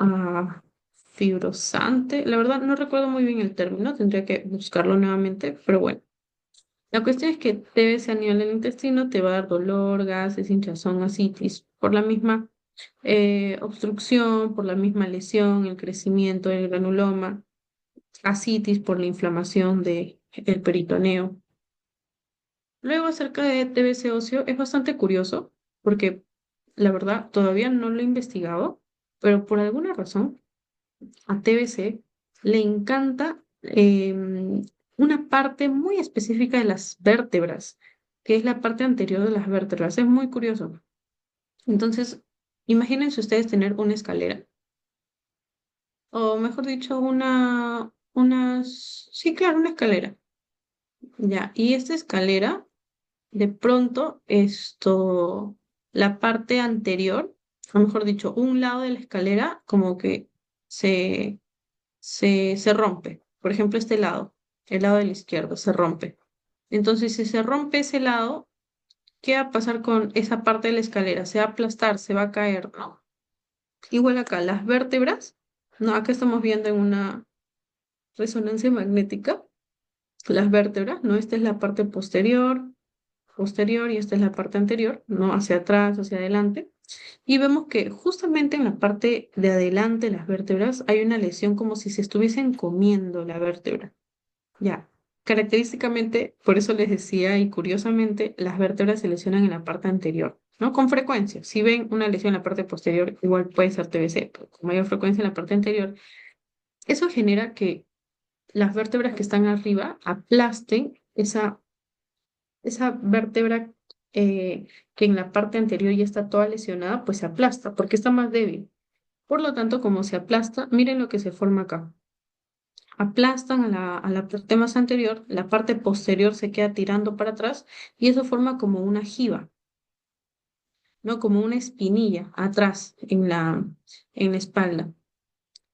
Speaker 2: fibrosante. La verdad no recuerdo muy bien el término, tendría que buscarlo nuevamente, pero bueno. La cuestión es que TBC a nivel del intestino te va a dar dolor, gases, hinchazón, asitis, por la misma obstrucción, por la misma lesión, el crecimiento del granuloma, asitis por la inflamación del peritoneo. Luego, acerca de TBC óseo, es bastante curioso porque la verdad todavía no lo he investigado, pero por alguna razón a TBC le encanta una parte muy específica de las vértebras, que es la parte anterior de las vértebras. Es muy curioso. Entonces, imagínense ustedes tener una escalera, o mejor dicho, sí, claro, una escalera. Ya, y esta escalera, de pronto, la parte anterior, o mejor dicho, un lado de la escalera, como que se se rompe. Por ejemplo, este lado, el lado de la izquierda, se rompe. Entonces, si se rompe ese lado, ¿qué va a pasar con esa parte de la escalera? Se va a aplastar, se va a caer, ¿no? Igual acá, las vértebras, ¿no? Acá estamos viendo en una resonancia magnética las vértebras, ¿no? Esta es la parte posterior, posterior y esta es la parte anterior, ¿no? Hacia atrás, hacia adelante. Y vemos que justamente en la parte de adelante de las vértebras hay una lesión como si se estuviesen comiendo la vértebra. Ya. Característicamente, por eso les decía, y curiosamente, las vértebras se lesionan en la parte anterior, ¿no? Con frecuencia. Si ven una lesión en la parte posterior, igual puede ser TBC, pero con mayor frecuencia en la parte anterior. Eso genera que las vértebras que están arriba aplasten esa vértebra que en la parte anterior ya está toda lesionada, pues se aplasta porque está más débil. Por lo tanto, como se aplasta, miren lo que se forma acá. Aplastan a la parte más anterior, la parte posterior se queda tirando para atrás y eso forma como una jiba, ¿no? Como una espinilla atrás en la espalda.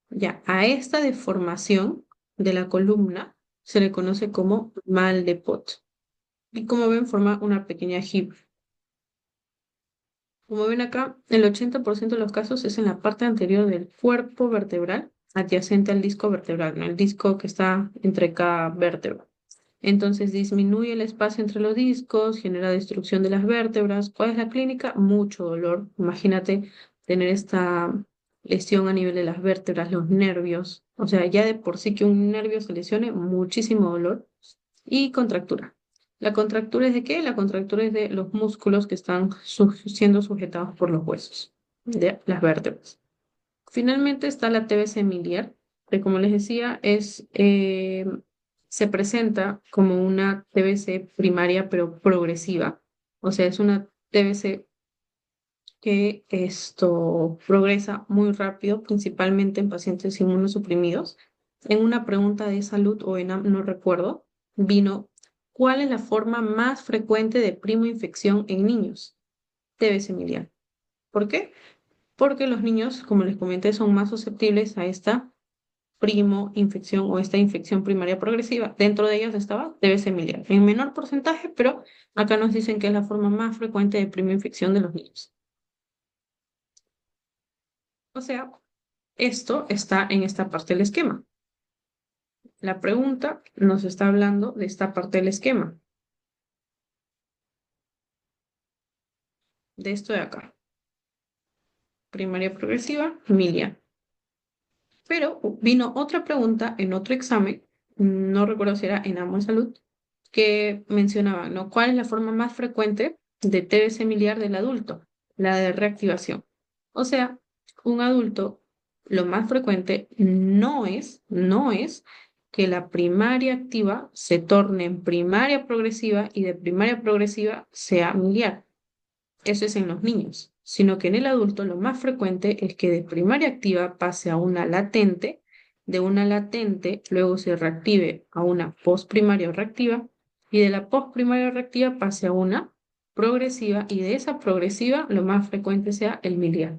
Speaker 2: Ya, a esta deformación de la columna se le conoce como mal de Pot. Y como ven, forma una pequeña jiba. Como ven acá, el 80% de los casos es en la parte anterior del cuerpo vertebral, adyacente al disco vertebral, ¿no? El disco que está entre cada vértebra. Entonces disminuye el espacio entre los discos, genera destrucción de las vértebras. ¿Cuál es la clínica? Mucho dolor. Imagínate tener esta lesión a nivel de las vértebras, los nervios. O sea, ya de por sí que un nervio se lesione, muchísimo dolor y contractura. ¿La contractura es de qué? La contractura es de los músculos que están siendo sujetados por los huesos de las vértebras. Finalmente está la TBC miliar, que como les decía, se presenta como una TBC primaria pero progresiva. O sea, es una TBC que esto progresa muy rápido, principalmente en pacientes inmunosuprimidos. En una pregunta de salud o no recuerdo, vino, ¿cuál es la forma más frecuente de primoinfección en niños? TBC miliar. ¿Por qué? Porque los niños, como les comenté, son más susceptibles a esta primo infección o esta infección primaria progresiva. Dentro de ellas estaba TBC miliar, en menor porcentaje, pero acá nos dicen que es la forma más frecuente de primo infección de los niños. O sea, esto está en esta parte del esquema. La pregunta nos está hablando de esta parte del esquema, de esto de acá. Primaria progresiva, milia. Pero vino otra pregunta en otro examen, no recuerdo si era en Amo Salud, que mencionaba, ¿no? ¿Cuál es la forma más frecuente de TBC miliar del adulto? La de reactivación. O sea, un adulto, lo más frecuente no es que la primaria activa se torne en primaria progresiva y de primaria progresiva sea miliar. Eso es en los niños, sino que en el adulto lo más frecuente es que de primaria activa pase a una latente, de una latente luego se reactive a una postprimaria reactiva y de la postprimaria reactiva pase a una progresiva y de esa progresiva lo más frecuente sea el miliar.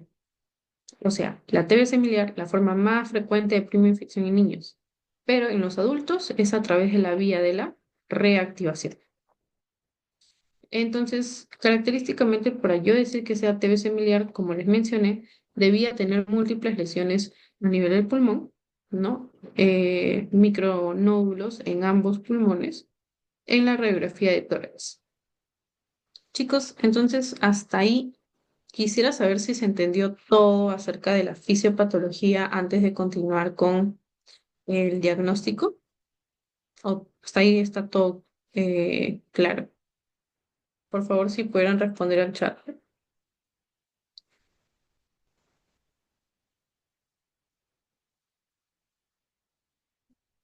Speaker 2: O sea, la TBC miliar, la forma más frecuente de primoinfección en niños, pero en los adultos es a través de la vía de la reactivación. Entonces, característicamente, para yo decir que sea TBC miliar, como les mencioné, debía tener múltiples lesiones a nivel del pulmón, ¿no? Micronódulos en ambos pulmones en la radiografía de tórax. Chicos, entonces hasta ahí quisiera saber si se entendió todo acerca de la fisiopatología antes de continuar con el diagnóstico, o hasta ahí está todo claro. Por favor, si pudieran responder al chat.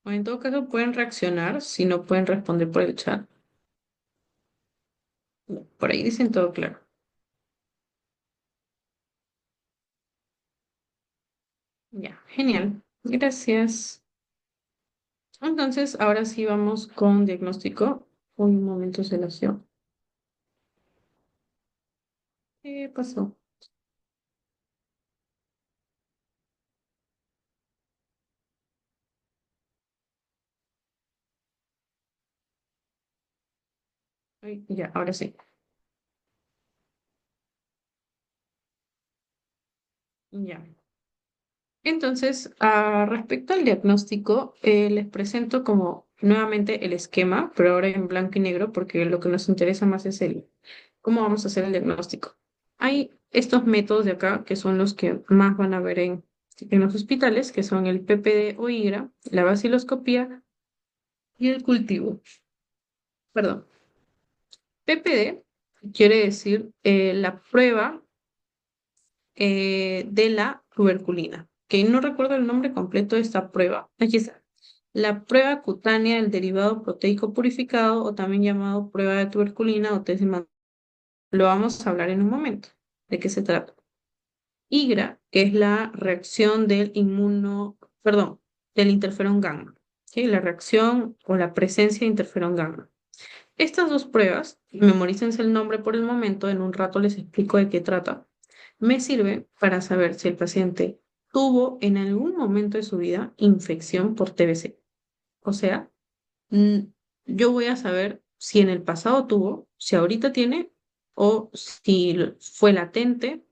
Speaker 2: O en todo caso pueden reaccionar si no pueden responder por el chat. Por ahí dicen todo claro. Ya, genial. Gracias. Entonces, ahora sí vamos con diagnóstico. Un momento se lació. ¿Qué pasó? Ay, ya, ahora sí. Ya. Entonces, respecto al diagnóstico, les presento como nuevamente el esquema, pero ahora en blanco y negro, porque lo que nos interesa más es cómo vamos a hacer el diagnóstico. Hay estos métodos de acá que son los que más van a ver en los hospitales, que son el PPD o IGRA, la vaciloscopía y el cultivo. Perdón. PPD quiere decir la prueba de la tuberculina, que no recuerdo el nombre completo de esta prueba. Aquí está. La prueba cutánea del derivado proteico purificado, o también llamado prueba de tuberculina o test de lo vamos a hablar en un momento. ¿De qué se trata? IGRA, que es la reacción del interferón gamma, ¿sí? La reacción o la presencia de interferón gamma. Estas dos pruebas, memorícense el nombre por el momento, en un rato les explico de qué trata, me sirven para saber si el paciente tuvo en algún momento de su vida infección por TBC. O sea, mm, yo voy a saber si en el pasado tuvo, si ahorita tiene o si fue latente.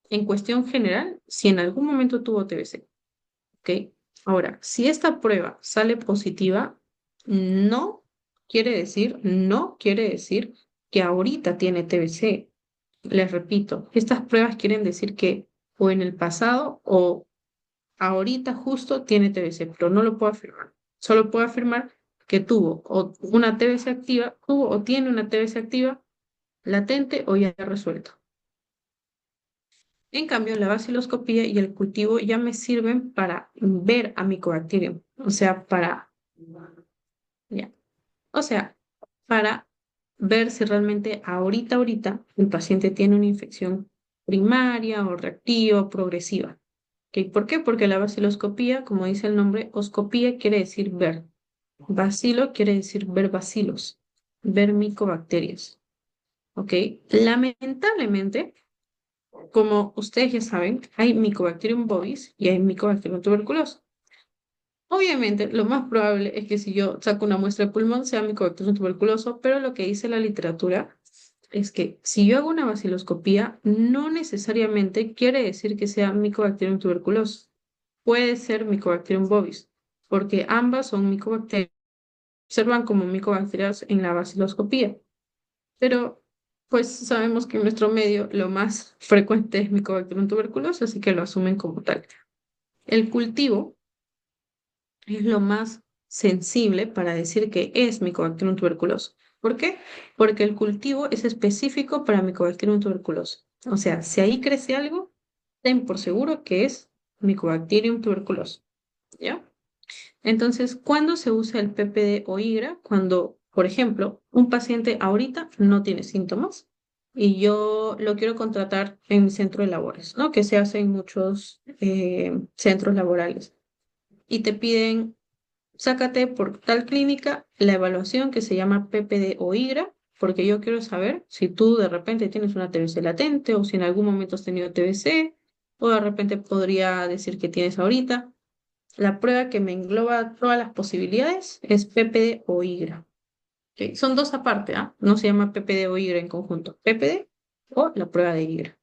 Speaker 2: En cuestión general, si en algún momento tuvo TBC, ¿ok? Ahora, si esta prueba sale positiva, no quiere decir que ahorita tiene TBC. Les repito, estas pruebas quieren decir que o en el pasado o ahorita justo tiene TBC, pero no lo puedo afirmar. Solo puedo afirmar que tuvo o una TBC activa, tuvo o tiene una TBC activa, latente o ya resuelta. En cambio, la vaciloscopía y el cultivo ya me sirven para ver a Mycobacterium, o sea, ya, o sea, para ver si realmente ahorita el paciente tiene una infección primaria o reactiva o progresiva. ¿Ok? ¿Por qué? Porque la vaciloscopía, como dice el nombre, oscopía quiere decir ver. Bacilo quiere decir ver bacilos, ver micobacterias. ¿Ok? Lamentablemente, como ustedes ya saben, hay Mycobacterium bovis y hay Mycobacterium tuberculosis. Obviamente, lo más probable es que si yo saco una muestra de pulmón sea Mycobacterium tuberculoso, pero lo que dice la literatura es que si yo hago una vaciloscopía, no necesariamente quiere decir que sea Mycobacterium tuberculosis. Puede ser Mycobacterium bovis, porque ambas son micobacterias, observan como micobacterias en la vaciloscopía. Pero pues sabemos que en nuestro medio lo más frecuente es Mycobacterium tuberculosis, así que lo asumen como tal. El cultivo es lo más sensible para decir que es Mycobacterium tuberculosis. ¿Por qué? Porque el cultivo es específico para Mycobacterium tuberculosis. O sea, si ahí crece algo, ten por seguro que es Mycobacterium tuberculosis. ¿Ya? Entonces, ¿cuándo se usa el PPD o IGRA? Cuando, por ejemplo, un paciente ahorita no tiene síntomas y yo lo quiero contratar en mi centro de labores, ¿no? Que se hace en muchos centros laborales. Y te piden, sácate por tal clínica la evaluación que se llama PPD o IGRA, porque yo quiero saber si tú de repente tienes una TBC latente o si en algún momento has tenido TBC o de repente podría decir que tienes ahorita. La prueba que me engloba todas las posibilidades es PPD o IGRA. ¿Ok? Son dos aparte, ¿ah? No se llama PPD o IGRA en conjunto. PPD o la prueba de IGRA.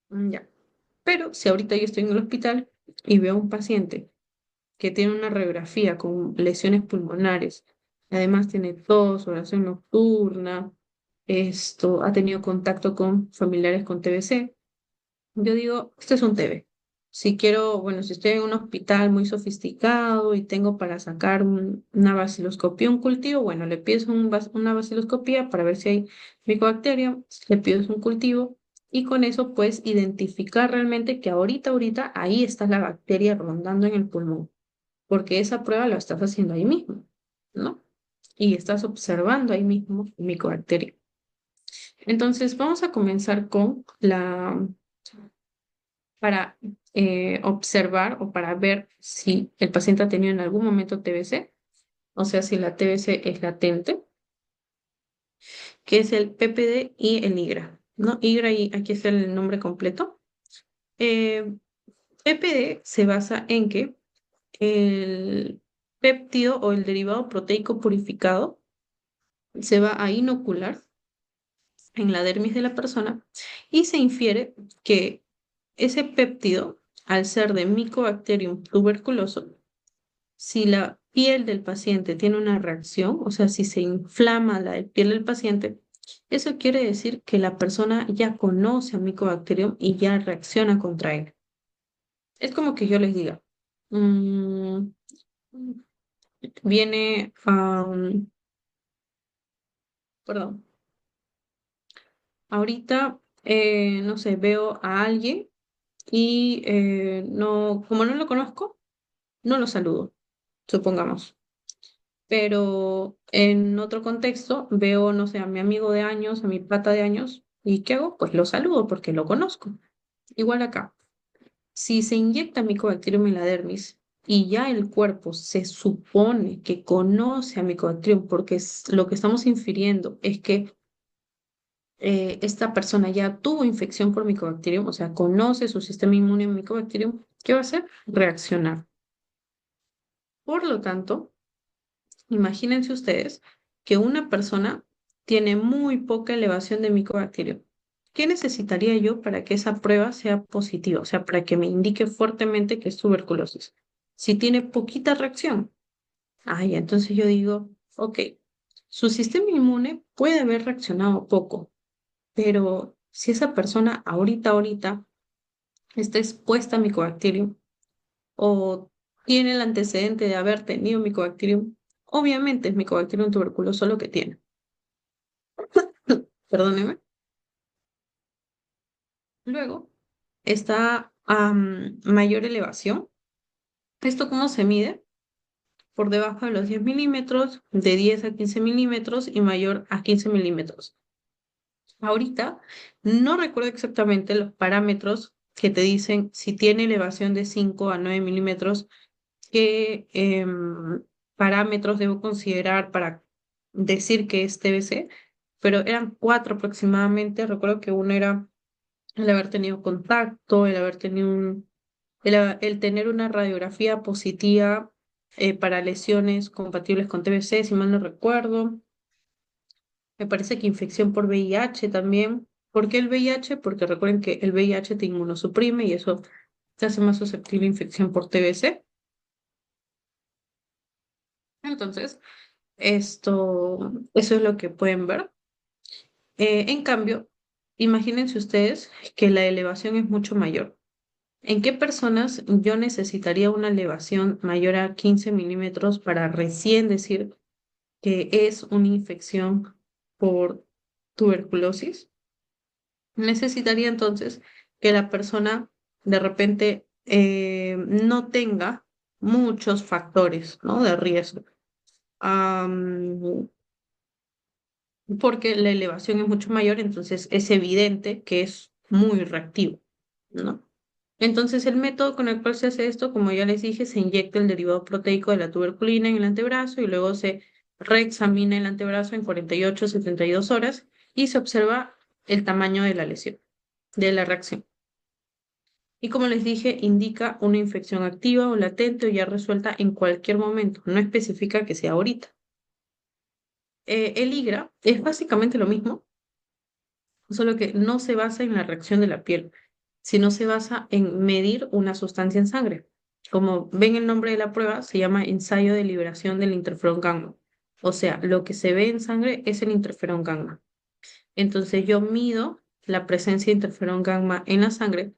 Speaker 2: Ya. Pero si ahorita yo estoy en el hospital y veo a un paciente que tiene una radiografía con lesiones pulmonares, además tiene tos, oración nocturna, esto, ha tenido contacto con familiares con TBC, yo digo, este es un TB. Si quiero, bueno, si estoy en un hospital muy sofisticado y tengo para sacar una vaciloscopía, un cultivo, bueno, le pides una vaciloscopía para ver si hay micobacteria, le pides un cultivo y con eso puedes identificar realmente que ahorita, ahí está la bacteria rondando en el pulmón, porque esa prueba la estás haciendo ahí mismo, ¿no? Y estás observando ahí mismo micobacteria. Entonces, vamos a comenzar con para observar o para ver si el paciente ha tenido en algún momento TBC, o sea, si la TBC es latente, que es el PPD y el IGRA, ¿no? IGRA, y aquí está el nombre completo. Eh, PPD se basa en que el péptido o el derivado proteico purificado se va a inocular en la dermis de la persona y se infiere que ese péptido al ser de Mycobacterium tuberculoso, si la piel del paciente tiene una reacción, o sea, si se inflama la piel del paciente, eso quiere decir que la persona ya conoce a Mycobacterium y ya reacciona contra él. Es como que yo les diga, mm, viene, perdón, ahorita, no sé, veo a alguien y no, como no lo conozco, no lo saludo, supongamos. Pero en otro contexto veo, no sé, a mi amigo de años, a mi pata de años, ¿y qué hago? Pues lo saludo porque lo conozco. Igual acá, si se inyecta Mycobacterium en la dermis y ya el cuerpo se supone que conoce a Mycobacterium porque lo que estamos infiriendo es que esta persona ya tuvo infección por Mycobacterium, o sea, conoce su sistema inmune en Mycobacterium, ¿qué va a hacer? Reaccionar. Por lo tanto, imagínense ustedes que una persona tiene muy poca elevación de Mycobacterium. ¿Qué necesitaría yo para que esa prueba sea positiva? O sea, para que me indique fuertemente que es tuberculosis. Si tiene poquita reacción, ya, entonces yo digo, ok, su sistema inmune puede haber reaccionado poco, pero si esa persona ahorita está expuesta a Mycobacterium o tiene el antecedente de haber tenido Mycobacterium, obviamente es Mycobacterium tuberculoso lo que tiene. Perdóneme. Luego está mayor elevación. ¿Esto cómo se mide? Por debajo de los 10 milímetros, de 10 a 15 milímetros y mayor a 15 milímetros. Ahorita no recuerdo exactamente los parámetros que te dicen si tiene elevación de 5 a 9 milímetros, qué parámetros debo considerar para decir que es TBC, pero eran cuatro aproximadamente. Recuerdo que uno era el haber tenido contacto, el haber tenido el tener una radiografía positiva para lesiones compatibles con TBC, si mal no recuerdo. Me parece que infección por VIH también. ¿Por qué el VIH? Porque recuerden que el VIH te inmunosuprime y eso te hace más susceptible a infección por TBC. Entonces, eso es lo que pueden ver. En cambio, imagínense ustedes que la elevación es mucho mayor. ¿En qué personas yo necesitaría una elevación mayor a 15 milímetros para recién decir que es una infección por tuberculosis? Necesitaría entonces que la persona de repente no tenga muchos factores, ¿no?, de riesgo. Am, Porque la elevación es mucho mayor, entonces es evidente que es muy reactivo, ¿no? Entonces, el método con el cual se hace esto, como ya les dije, se inyecta el derivado proteico de la tuberculina en el antebrazo y luego se reexamina el antebrazo en 48 a 72 horas y se observa el tamaño de la lesión, de la reacción. Y como les dije, indica una infección activa o latente o ya resuelta en cualquier momento, no especifica que sea ahorita. El IGRA es básicamente lo mismo, solo que no se basa en la reacción de la piel, sino se basa en medir una sustancia en sangre. Como ven el nombre de la prueba, se llama ensayo de liberación del interferón gamma. O sea, lo que se ve en sangre es el interferón gamma. Entonces yo mido la presencia de interferón gamma en la sangre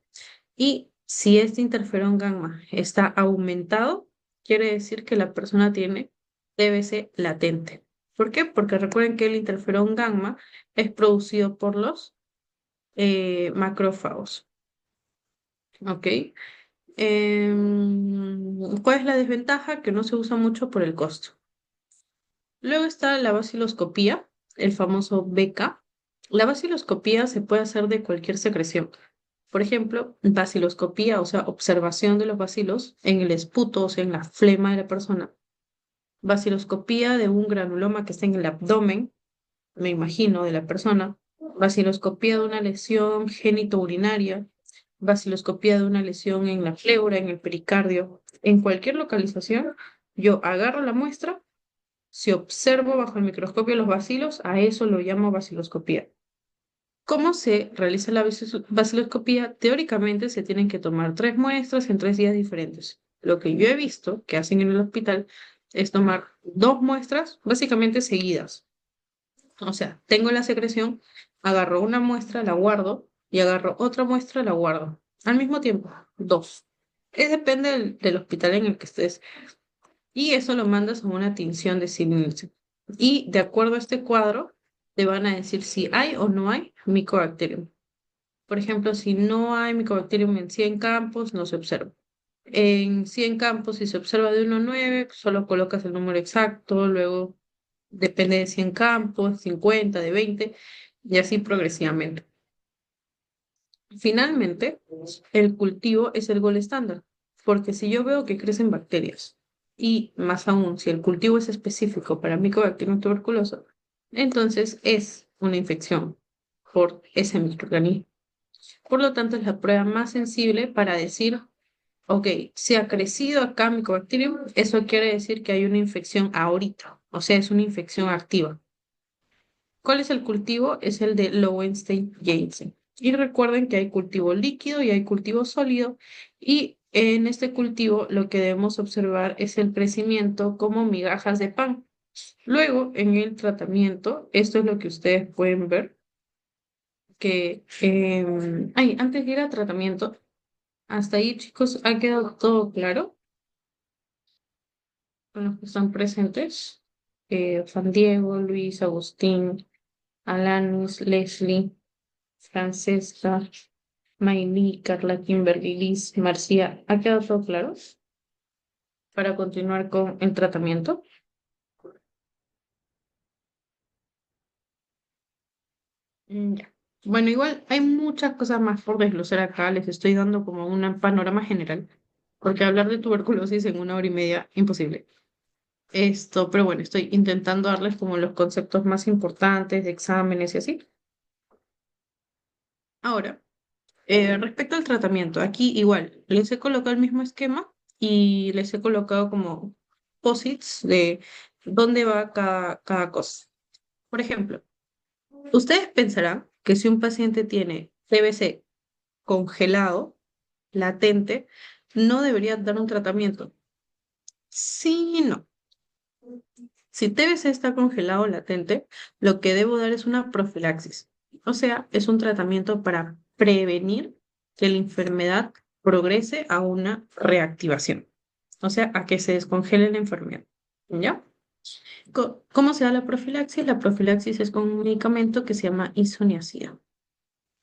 Speaker 2: y si este interferón gamma está aumentado, quiere decir que la persona tiene TBC latente. ¿Por qué? Porque recuerden que el interferón gamma es producido por los macrófagos. ¿Ok? ¿Cuál es la desventaja? Que no se usa mucho por el costo. Luego está la vaciloscopía, el famoso BK. La vaciloscopía se puede hacer de cualquier secreción. Por ejemplo, vaciloscopía, o sea, observación de los bacilos en el esputo, o sea, en la flema de la persona. Vaciloscopía de un granuloma que está en el abdomen, me imagino, de la persona. Vaciloscopía de una lesión genitourinaria. Vaciloscopía de una lesión en la pleura, en el pericardio. En cualquier localización, yo agarro la muestra. Si observo bajo el microscopio los bacilos, a eso lo llamo vaciloscopía. ¿Cómo se realiza la baciloscopía? Teóricamente se tienen que tomar 3 muestras en 3 días diferentes. Lo que yo he visto que hacen en el hospital es tomar 2 muestras básicamente seguidas. O sea, tengo la secreción, agarro una muestra, la guardo y agarro otra muestra, la guardo. Al mismo tiempo, dos. Depende del hospital en el que estés. Y eso lo mandas a una tinción de silicio. Y de acuerdo a este cuadro, te van a decir si hay o no hay Mycobacterium. Por ejemplo, si no hay Mycobacterium en 100 campos, no se observa. En 100 campos, si se observa de 1 a 9, solo colocas el número exacto, luego depende de 100 campos, 50, de 20, y así progresivamente. Finalmente, el cultivo es el gol estándar, porque si yo veo que crecen bacterias, y más aún, si el cultivo es específico para Mycobacterium tuberculoso, entonces es una infección por ese microorganismo. Por lo tanto, es la prueba más sensible para decir, ok, si ha crecido acá Mycobacterium, eso quiere decir que hay una infección ahorita, o sea, es una infección activa. ¿Cuál es el cultivo? Es el de Lowenstein-Janssen. Y recuerden que hay cultivo líquido y hay cultivo sólido. Y en este cultivo lo que debemos observar es el crecimiento como migajas de pan. Luego, en el tratamiento, esto es lo que ustedes pueden ver, que antes de ir al tratamiento, hasta ahí, chicos, ¿ha quedado todo claro con los que están presentes? Juan Diego, Luis, Agustín, Alanis, Leslie, Francesca, Maylí, Carla, Kimberly, Liz, Marcia. ¿Ha quedado todo claro? Para continuar con el tratamiento. Ya. Bueno, igual hay muchas cosas más por desglosar acá. Les estoy dando como un panorama general, porque hablar de tuberculosis en 1 hora y media, imposible. Pero bueno, estoy intentando darles como los conceptos más importantes de exámenes y así. Ahora, respecto al tratamiento, aquí igual, les he colocado el mismo esquema y les he colocado como posits de dónde va cada cosa. Por ejemplo, ustedes pensarán que si un paciente tiene TBC congelado, latente, no debería dar un tratamiento. Sí y no. Si TBC está congelado o latente, lo que debo dar es una profilaxis. O sea, es un tratamiento para prevenir que la enfermedad progrese a una reactivación. O sea, a que se descongele la enfermedad. ¿Ya? ¿Cómo se da la profilaxis? La profilaxis es con un medicamento que se llama isoniazida.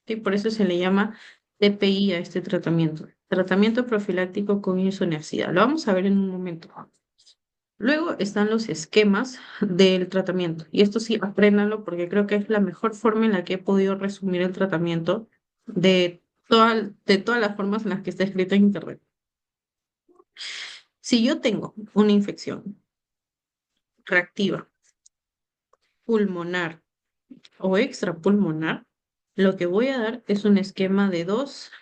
Speaker 2: Y por eso se le llama TPI a este tratamiento. Tratamiento profiláctico con isoniazida. Lo vamos a ver en un momento. Luego están los esquemas del tratamiento. Y esto sí, apréndanlo porque creo que es la mejor forma en la que he podido resumir el tratamiento de todas las formas en las que está escrito en Internet. Si yo tengo una infección reactiva, pulmonar o extrapulmonar, lo que voy a dar es un esquema de 2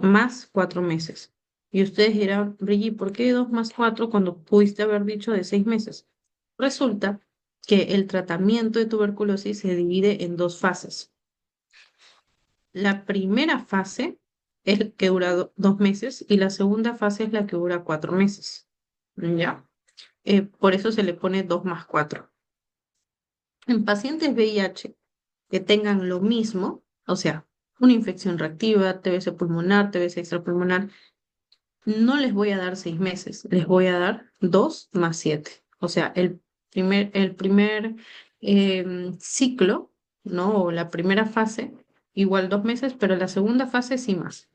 Speaker 2: más 4 meses. Y ustedes dirán, Brigitte, ¿por qué 2 más 4 cuando pudiste haber dicho de 6 meses? Resulta que el tratamiento de tuberculosis se divide en 2 fases. La primera fase es la que dura 2 meses y la segunda fase es la que dura 4 meses. ¿Ya? Por eso se le pone 2 más 4. En pacientes VIH que tengan lo mismo, o sea, una infección reactiva, TBC pulmonar, TBC extrapulmonar, no les voy a dar 6 meses, les voy a dar 2 más 7. O sea, el primer ciclo, ¿no? O la primera fase, igual 2 meses, pero la segunda fase sí más.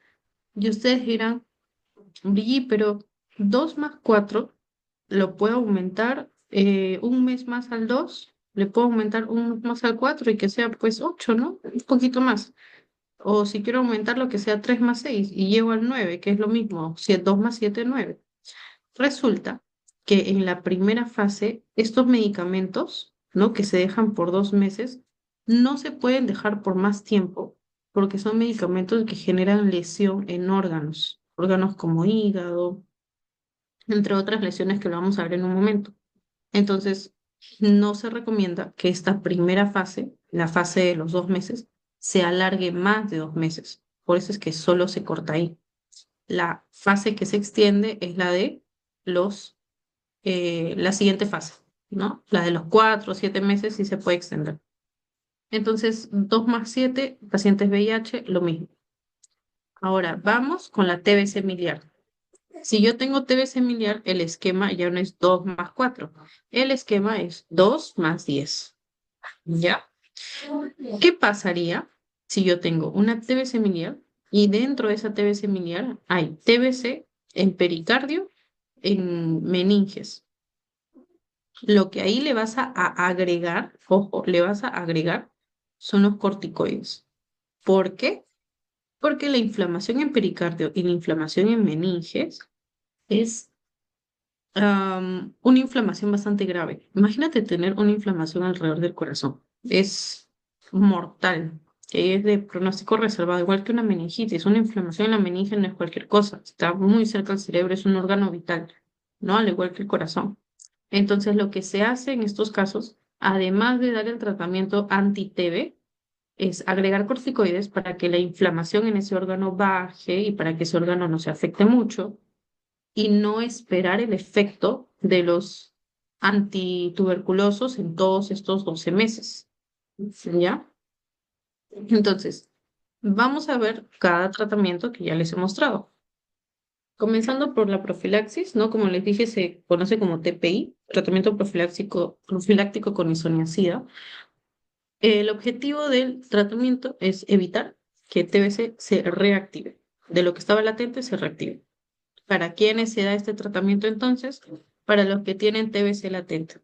Speaker 2: Y ustedes dirán, Brigitte, pero 2 más 4 lo puedo aumentar un mes más al 2, le puedo aumentar un mes más al 4 y que sea pues 8, ¿no? Un poquito más. O si quiero aumentar lo que sea 3 más 6 y llego al 9, que es lo mismo, si es 2 más 7, 9. Resulta que en la primera fase, estos medicamentos, ¿no? Que se dejan por 2 meses, no se pueden dejar por más tiempo, porque son medicamentos que generan lesión en órganos como hígado, entre otras lesiones que lo vamos a ver en un momento. Entonces, no se recomienda que esta primera fase, la fase de los 2 meses, se alargue más de 2 meses. Por eso es que solo se corta ahí. La fase que se extiende es la de la siguiente fase, ¿no? La de los 4 o 7 meses sí se puede extender. Entonces, 2+7, pacientes VIH, lo mismo. Ahora, vamos con la TBC miliar. Si yo tengo TBC miliar, el esquema ya no es 2+4. El esquema es 2+10. ¿Ya? ¿Qué pasaría si yo tengo una TBC miliar y dentro de esa TBC miliar hay TBC en pericardio, en meninges? Lo que ahí le vas a agregar, ojo, le vas a agregar son los corticoides. ¿Por qué? Porque la inflamación en pericardio y la inflamación en meninges es una inflamación bastante grave. Imagínate tener una inflamación alrededor del corazón. Es mortal, que es de pronóstico reservado, igual que una meningitis. Una inflamación en la meninge no es cualquier cosa, está muy cerca del cerebro, es un órgano vital, ¿no? Al igual que el corazón. Entonces, lo que se hace en estos casos, además de dar el tratamiento anti-TB, es agregar corticoides para que la inflamación en ese órgano baje y para que ese órgano no se afecte mucho y no esperar el efecto de los antituberculosos en todos estos 12 meses. ¿Ya? Entonces, vamos a ver cada tratamiento que ya les he mostrado. Comenzando por la profilaxis, ¿no? Como les dije, se conoce como TPI, tratamiento profiláctico con isoniazida. El objetivo del tratamiento es evitar que TBC se reactive. De lo que estaba latente se reactive. ¿Para quiénes se da este tratamiento entonces? Para los que tienen TBC latente.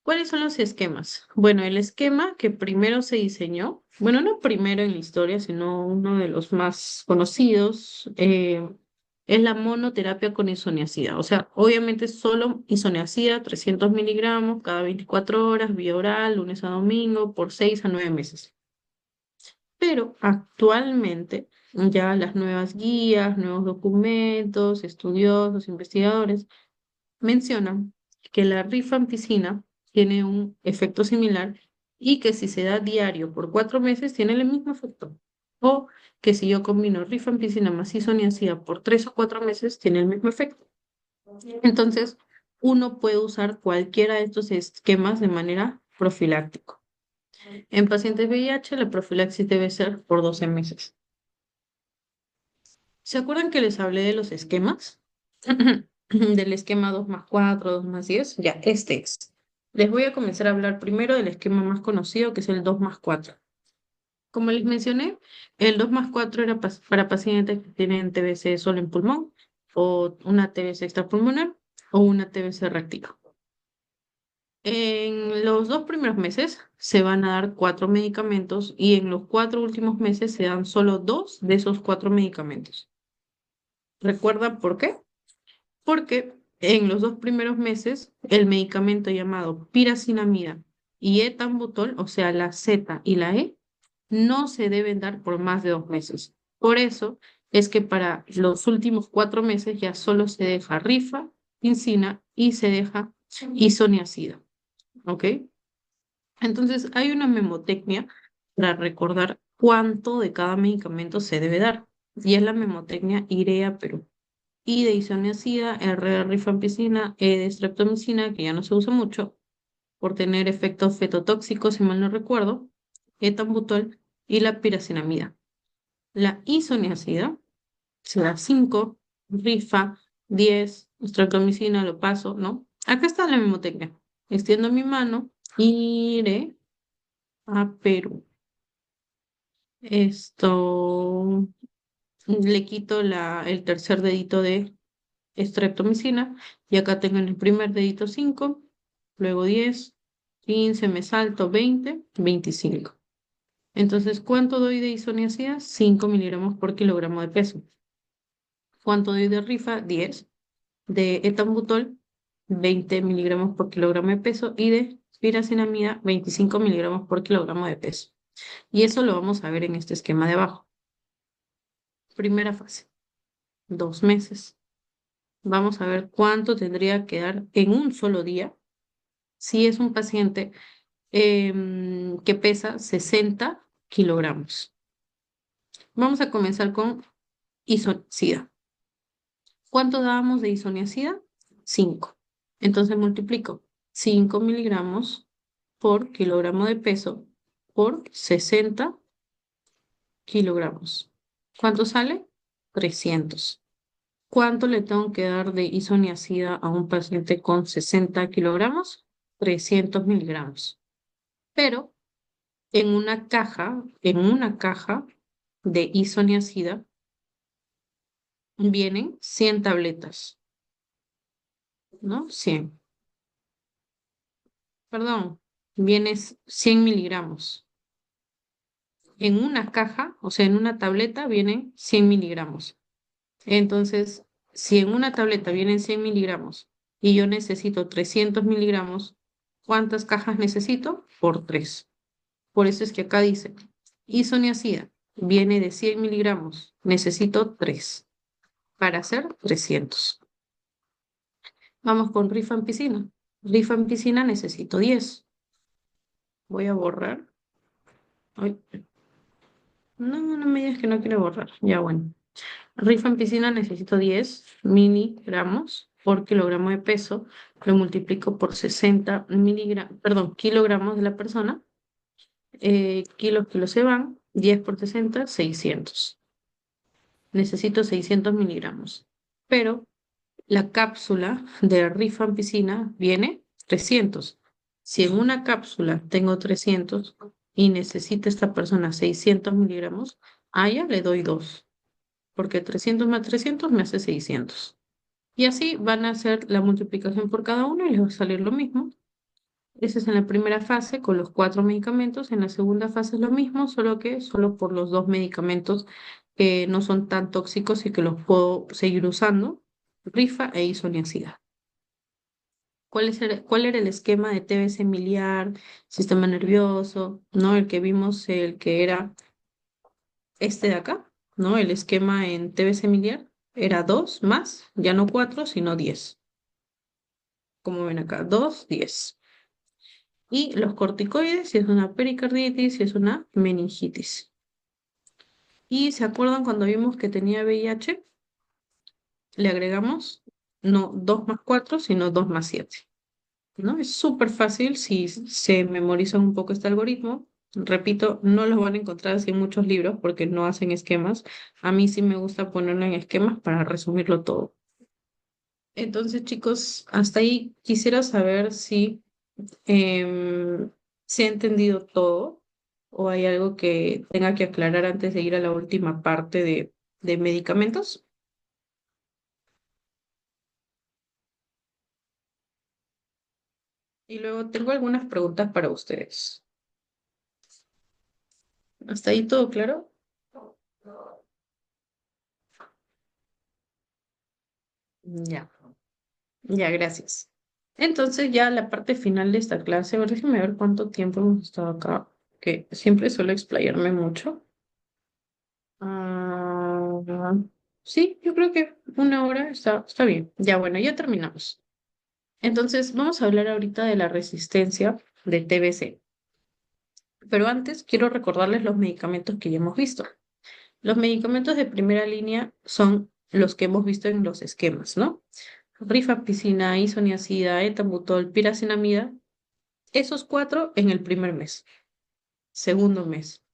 Speaker 2: ¿Cuáles son los esquemas? Bueno, el esquema que primero se diseñó, bueno, no primero en la historia, sino uno de los más conocidos, es la monoterapia con isoniazida. O sea, obviamente solo isoniazida, 300 miligramos cada 24 horas, vía oral, lunes a domingo, por 6 a 9 meses. Pero actualmente ya las nuevas guías, nuevos documentos, estudiosos, investigadores mencionan que la rifampicina tiene un efecto similar y que si se da diario por 4 meses tiene el mismo efecto. O que si yo combino rifampicina más isoniazida por 3 o 4 meses tiene el mismo efecto. Entonces, uno puede usar cualquiera de estos esquemas de manera profiláctica. En pacientes VIH, la profilaxis debe ser por 12 meses. ¿Se acuerdan que les hablé de los esquemas? Del esquema 2+4, 2+10. Ya, este es. Les voy a comenzar a hablar primero del esquema más conocido, que es el 2+4. Como les mencioné, el 2+4 era para pacientes que tienen TBC solo en pulmón, o una TBC extrapulmonar, o una TBC reactiva. En los 2 primeros meses se van a dar 4 medicamentos y en los 4 últimos meses se dan solo 2 de esos 4 medicamentos. ¿Recuerdan por qué? Porque en los 2 primeros meses el medicamento llamado piracinamida y etambutol, o sea, la Z y la E, no se deben dar por más de 2 meses. Por eso es que para los últimos 4 meses ya solo se deja rifampicina y se deja isoniazida. ¿Ok? Entonces hay una memotecnia para recordar cuánto de cada medicamento se debe dar. Y es la memotecnia IREA-Perú. I de isoniazida, R de rifampicina, E de streptomicina, que ya no se usa mucho por tener efectos fetotóxicos, si mal no recuerdo, etambutol y la piracinamida. La isoniazida se da 5, rifa, 10, streptomicina, lo paso, ¿no? Acá está la memotecnia. Extiendo mi mano, iré a Perú. Esto le quito el tercer dedito de streptomicina y acá tengo en el primer dedito 5, luego 10, 15, me salto 20, 25. Entonces, ¿cuánto doy de isoniazida? 5 miligramos por kilogramo de peso. ¿Cuánto doy de rifa? 10. De etambutol, 20 miligramos por kilogramo de peso y de piracinamida, 25 miligramos por kilogramo de peso. Y eso lo vamos a ver en este esquema de abajo. Primera fase, 2 meses. Vamos a ver cuánto tendría que dar en un solo día si es un paciente que pesa 60 kilogramos. Vamos a comenzar con isoniazida. ¿Cuánto dábamos de isoniazida? 5. Entonces multiplico 5 miligramos por kilogramo de peso por 60 kilogramos. ¿Cuánto sale? 300. ¿Cuánto le tengo que dar de isoniazida a un paciente con 60 kilogramos? 300 miligramos. Pero en una caja de isoniazida vienen 100 tabletas, ¿no? 100. Perdón, viene 100 miligramos. En una caja, o sea, en una tableta vienen 100 miligramos. Entonces, si en una tableta vienen 100 miligramos y yo necesito 300 miligramos, ¿cuántas cajas necesito? Por 3. Por eso es que acá dice, isoniazida viene de 100 miligramos, necesito 3 para hacer 300. Vamos con rifampicina. Rifampicina necesito 10. Voy a borrar. Ay, no me digas que no quiero borrar. Ya bueno. Rifampicina necesito 10 miligramos por kilogramo de peso. Lo multiplico por 60 kilogramos de la persona. Kilos se van. 10 por 60, 600. Necesito 600 miligramos. Pero la cápsula de rifampicina viene 300. Si en una cápsula tengo 300 y necesita esta persona 600 miligramos, a ella le doy 2, porque 300 más 300 me hace 600. Y así van a hacer la multiplicación por cada uno y les va a salir lo mismo. Esa es en la primera fase con los 4 medicamentos. En la segunda fase es lo mismo, solo por los 2 medicamentos que no son tan tóxicos y que los puedo seguir usando, rifa e isoniazida. ¿Cuál era el esquema de TBC miliar, sistema nervioso? ¿No? El que vimos, el que era este de acá, ¿no? El esquema en TBC miliar era 2 más, ya no 4, sino 10. Como ven acá, 2, 10. Y los corticoides, si es una pericarditis, si es una meningitis. ¿Y se acuerdan cuando vimos que tenía VIH? Le agregamos no 2 más 4, sino 2 más 7. ¿No? Es súper fácil si se memorizan un poco este algoritmo. Repito, no los van a encontrar así en muchos libros porque no hacen esquemas. A mí sí me gusta ponerlo en esquemas para resumirlo todo. Entonces, chicos, hasta ahí quisiera saber si se ha entendido todo o hay algo que tenga que aclarar antes de ir a la última parte de medicamentos. Y luego tengo algunas preguntas para ustedes. ¿Hasta ahí todo claro? Ya, ya, gracias. Entonces ya la parte final de esta clase, a ver, déjenme ver cuánto tiempo hemos estado acá, que siempre suelo explayarme mucho. Ah, sí, yo creo que 1 hora está bien. Ya, bueno, ya terminamos. Entonces, vamos a hablar ahorita de la resistencia de TBC. Pero antes quiero recordarles los medicamentos que ya hemos visto. Los medicamentos de primera línea son los que hemos visto en los esquemas, ¿no? Rifampicina, isoniazida, etambutol, piracinamida. Esos 4 en el primer mes, segundo mes.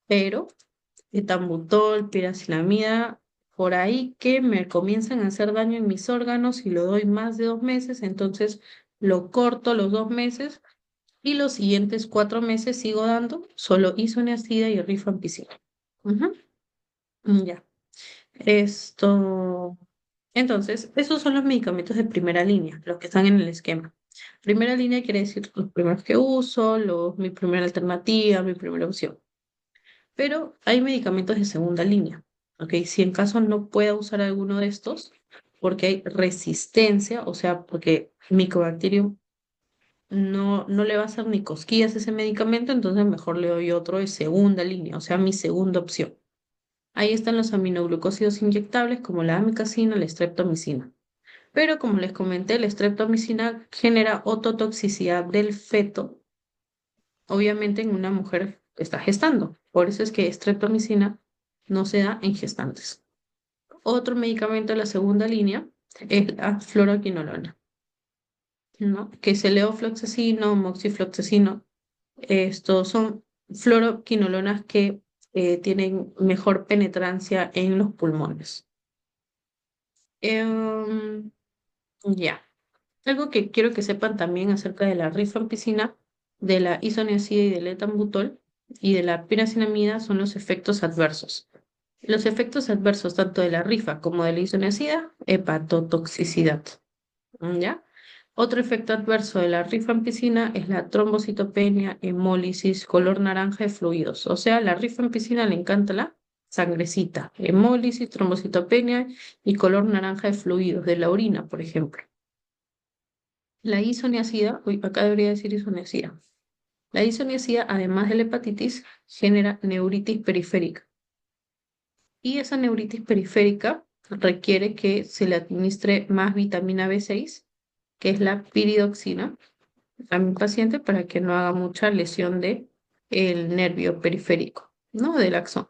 Speaker 2: Pero etambutol, piracinamida, por ahí que me comienzan a hacer daño en mis órganos y lo doy más de 2 meses, entonces lo corto los 2 meses y los siguientes 4 meses sigo dando solo isoniazida y rifampicina. Ujú. Ya. Esto. Entonces, esos son los medicamentos de primera línea, los que están en el esquema. Primera línea quiere decir los primeros que uso, mi primera alternativa, mi primera opción. Pero hay medicamentos de segunda línea, ¿ok? Si en caso no pueda usar alguno de estos, porque hay resistencia, o sea, porque Mycobacterium no le va a hacer ni cosquillas a ese medicamento, entonces mejor le doy otro de segunda línea, o sea, mi segunda opción. Ahí están los aminoglucósidos inyectables como la amikacina, la streptomicina. Pero como les comenté, la streptomicina genera ototoxicidad del feto, obviamente en una mujer que está gestando. Por eso es que streptomicina no se da en gestantes. Otro medicamento de la segunda línea es la fluoroquinolona, ¿no? Que es el levofloxacino, moxifloxacino. Estos son fluoroquinolonas que tienen mejor penetrancia en los pulmones. Em, ya. Algo que quiero que sepan también acerca de la rifampicina, de la isoniazida y del etambutol y de la piracinamida son los efectos adversos. Los efectos adversos tanto de la rifa como de la isoniazida, hepatotoxicidad. ¿Ya? Otro efecto adverso de la rifampicina es la trombocitopenia, hemólisis, color naranja de fluidos. O sea, la rifampicina le encanta la sangrecita, hemólisis, trombocitopenia y color naranja de fluidos, de la orina, por ejemplo. La isoniazida, uy, acá debería decir isoniazida. La isoniazida, además de la hepatitis, genera neuritis periférica. Y esa neuritis periférica requiere que se le administre más vitamina B6, que es la piridoxina, a mi paciente para que no haga mucha lesión de el nervio periférico, ¿no? Del axón.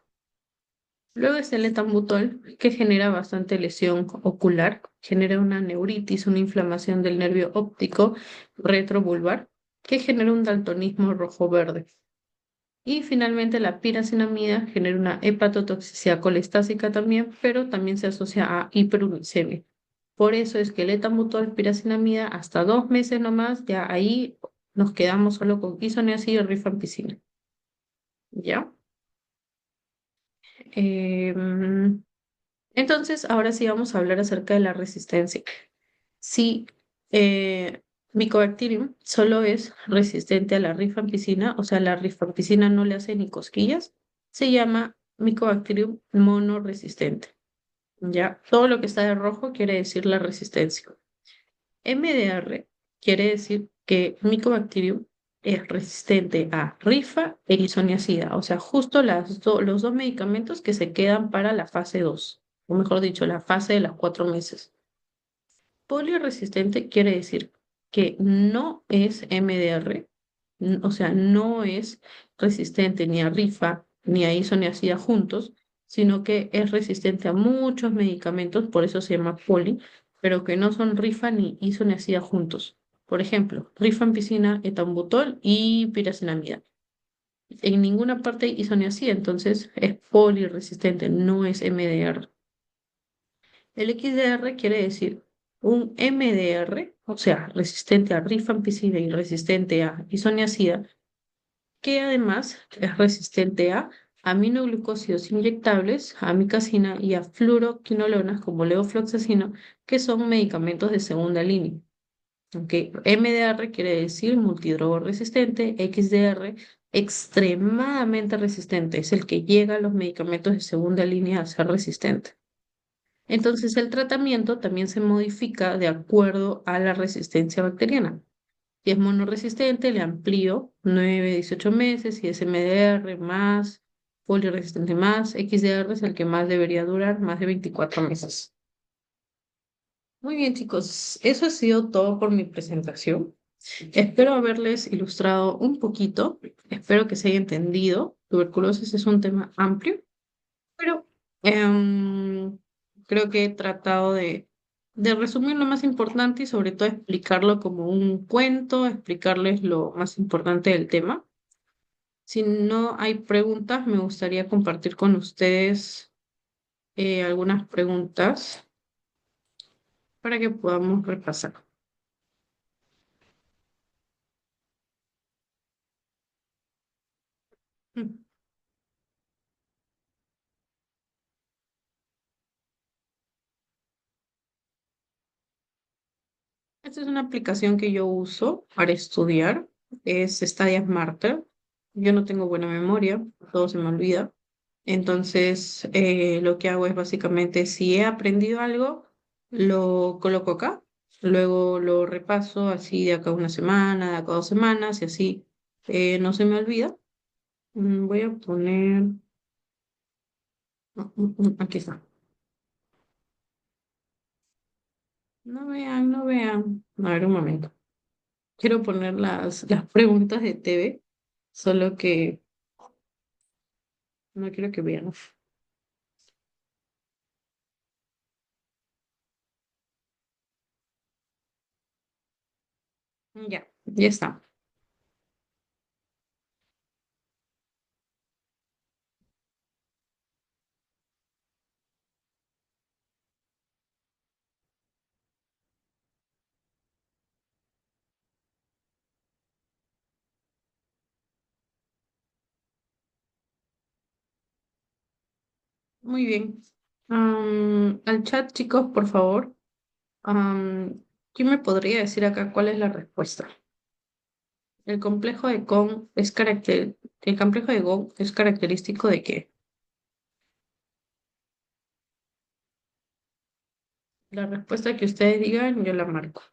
Speaker 2: Luego está el etambutol, que genera bastante lesión ocular, genera una neuritis, una inflamación del nervio óptico retrovulvar, que genera un daltonismo rojo-verde. Y finalmente la piracinamida genera una hepatotoxicidad colestásica también, pero también se asocia a hiperuricemia. Por eso es que el etambutol, piracinamida, hasta 2 meses nomás, ya ahí nos quedamos solo con isoniazida y rifampicina. ¿Ya? Em, entonces, ahora sí vamos a hablar acerca de la resistencia. Si Mycobacterium solo es resistente a la rifampicina, o sea, la rifampicina no le hace ni cosquillas, se llama Mycobacterium monoresistente. ¿Ya? Todo lo que está de rojo quiere decir la resistencia. MDR quiere decir que Mycobacterium es resistente a rifa e isoniazida, o sea, justo los dos medicamentos que se quedan para la fase 2, o mejor dicho, la fase de los 4 meses. Poliresistente quiere decir que no es MDR, o sea, no es resistente ni a rifa ni a isoniazida juntos, sino que es resistente a muchos medicamentos, por eso se llama poli, pero que no son rifa ni isoniazida juntos. Por ejemplo, rifampicina, etambutol y piracinamida. En ninguna parte hay isoniazida, entonces es poliresistente, no es MDR. El XDR quiere decir un MDR, o sea, resistente a rifampicina y resistente a isoniazida, que además es resistente a aminoglucósidos inyectables, a amicacina y a fluoroquinolonas como levofloxacino, que son medicamentos de segunda línea. Okay. MDR quiere decir multidrogo resistente, XDR extremadamente resistente, es el que llega a los medicamentos de segunda línea a ser resistente. Entonces el tratamiento también se modifica de acuerdo a la resistencia bacteriana. Si es monoresistente, le amplío 9, 18 meses, si es MDR más, poliresistente más, XDR es el que más debería durar, más de 24 meses. Muy bien, chicos, eso ha sido todo por mi presentación. Espero haberles ilustrado un poquito, espero que se haya entendido. Tuberculosis es un tema amplio, pero creo que he tratado de resumir lo más importante y sobre todo explicarlo como un cuento, explicarles lo más importante del tema. Si no hay preguntas, me gustaría compartir con ustedes algunas preguntas para que podamos repasar. Mm. Esta es una aplicación que yo uso para estudiar, es Stadia Smarter. Yo no tengo buena memoria, todo se me olvida. Entonces, lo que hago es básicamente, si he aprendido algo, lo coloco acá, luego lo repaso así de acá a una semana, de acá a 2 semanas, y así no se me olvida. Voy a poner, aquí está. No vean, no vean. A ver, un momento. Quiero poner las preguntas de TV, solo que No quiero que vean. Ya, ya está. Muy bien. Al chat, chicos, por favor. ¿Quién me podría decir acá cuál es la respuesta? El complejo de Kohn es el complejo de Kohn es característico de qué? La respuesta que ustedes digan, yo la marco.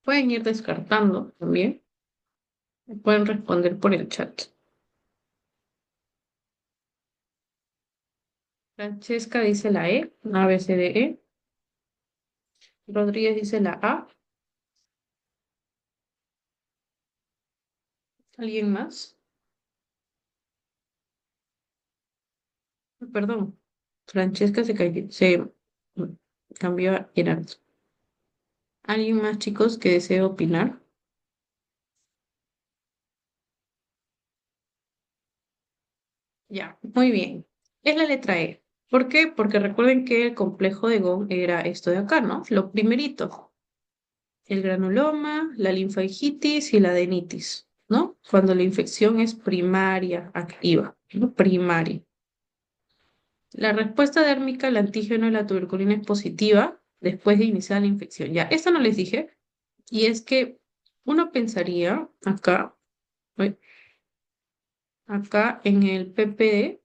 Speaker 2: Pueden ir descartando también. Pueden responder por el chat. Francesca dice la E, A, B, C, D, E. Rodríguez dice la A. ¿Alguien más? Perdón. Francesca se cambió a Gerardo. ¿Alguien más, chicos, que desee opinar? Ya, muy bien. Es la letra E. ¿Por qué? Porque recuerden que el complejo de Gauss era esto de acá, ¿no? Lo primerito, el granuloma, la linfadengitis y la adenitis, ¿no? Cuando la infección es primaria, activa, ¿no? Primaria. La respuesta dérmica al antígeno de la tuberculina es positiva después de iniciar la infección. Ya, esto no les dije, y es que uno pensaría acá, uy, acá en el PPD,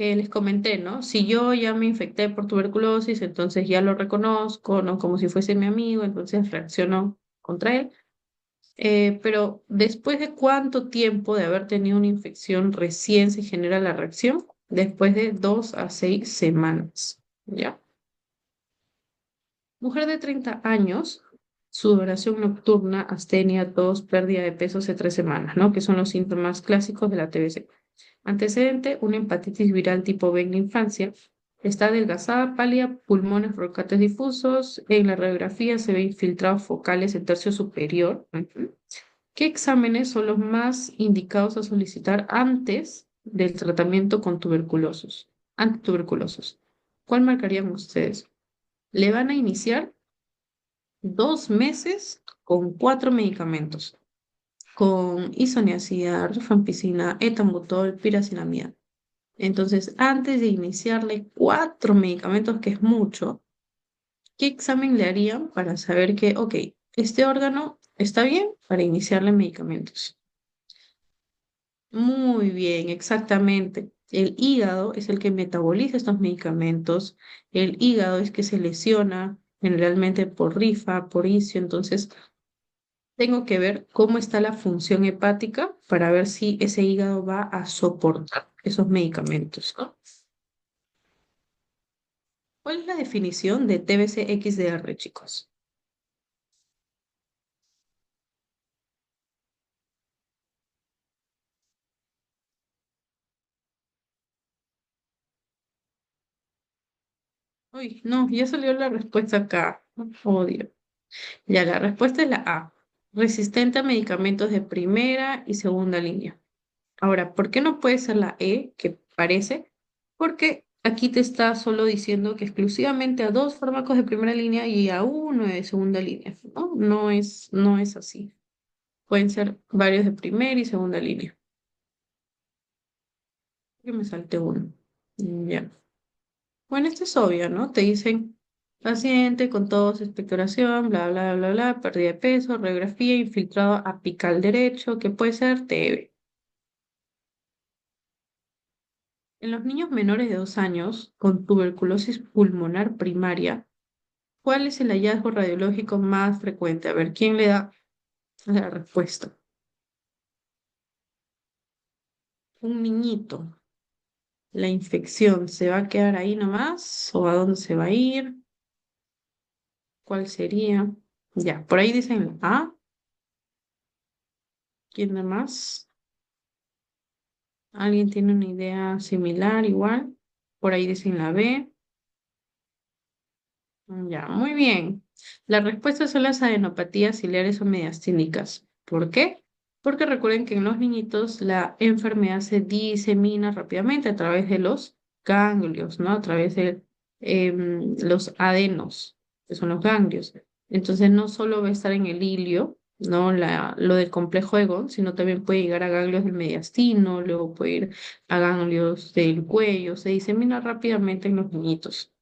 Speaker 2: les comenté, ¿no? Si yo ya me infecté por tuberculosis, entonces ya lo reconozco, ¿no? Como si fuese mi amigo, entonces reacciono contra él. Pero después de cuánto tiempo de haber tenido una infección recién se genera la reacción, después de 2 a 6 semanas, ¿ya? Mujer de 30 años, sudoración nocturna, astenia, tos, pérdida de peso hace 3 semanas, ¿no? Que son los síntomas clásicos de la TBC. Antecedente, una hepatitis viral tipo B en la infancia. Está adelgazada, pálida, pulmones brocantes difusos. En la radiografía se ven infiltrados focales en tercio superior. Ujú. ¿Qué exámenes son los más indicados a solicitar antes del tratamiento con tuberculosos? Antituberculosos. ¿Cuál marcarían ustedes? Le van a iniciar 2 meses con 4 medicamentos, con isoniazida, rifampicina, etambutol, piracinamida. Entonces, antes de iniciarle 4 medicamentos, que es mucho, ¿qué examen le harían para saber que, ok, este órgano está bien para iniciarle medicamentos? Muy bien, exactamente. El hígado es el que metaboliza estos medicamentos. El hígado es que se lesiona generalmente por rifa, por isio. Entonces, tengo que ver cómo está la función hepática para ver si ese hígado va a soportar esos medicamentos, ¿no? ¿Cuál es la definición de TBC-XDR, chicos? Uy, no, ya salió la respuesta acá. Odio. Ya, la respuesta es la A. Resistente a medicamentos de primera y segunda línea. Ahora, ¿por qué no puede ser la E, que parece? Porque aquí te está solo diciendo que exclusivamente a 2 fármacos de primera línea y a uno de segunda línea, ¿no? No es así. Pueden ser varios de primera y segunda línea. Que me salte uno. Ya. Bueno, esto es obvio, ¿no? Te dicen paciente con tos, expectoración, bla, bla, bla, bla, pérdida de peso, radiografía, infiltrado apical derecho, que puede ser TB. En los niños menores de 2 años con tuberculosis pulmonar primaria, ¿cuál es el hallazgo radiológico más frecuente? A ver, ¿quién le da la respuesta? Un niñito. ¿La infección se va a quedar ahí nomás? ¿O a dónde se va a ir? ¿Cuál sería? Ya, por ahí dicen A. ¿Quién da más? ¿Alguien tiene una idea similar, igual? Por ahí dicen la B. Ya, muy bien. Las respuestas son las adenopatías ciliares o mediastínicas. ¿Por qué? Porque recuerden que en los niñitos la enfermedad se disemina rápidamente a través de los ganglios, ¿no? A través de los adenos, que son los ganglios. Entonces no solo va a estar en el hilio, ¿no? Lo del complejo de Gon, sino también puede llegar a ganglios del mediastino, luego puede ir a ganglios del cuello, se disemina rápidamente en los niñitos.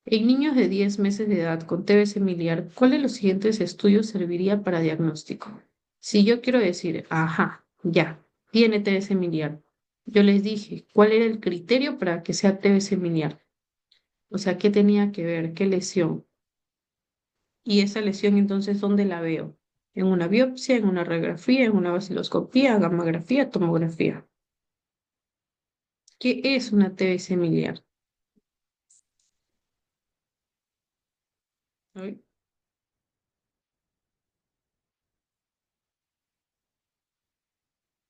Speaker 2: En niños de 10 meses de edad con TBC miliar, ¿cuál de los siguientes estudios serviría para diagnóstico? Si yo quiero decir, ajá, ya, tiene TBC miliar, yo les dije, ¿cuál era el criterio para que sea TBC miliar? O sea, ¿qué tenía que ver? ¿Qué lesión? Y esa lesión entonces, ¿dónde la veo? ¿En una biopsia, en una radiografía, en una vaciloscopía, gamografía, tomografía? ¿Qué es una TBC miliar? Ay,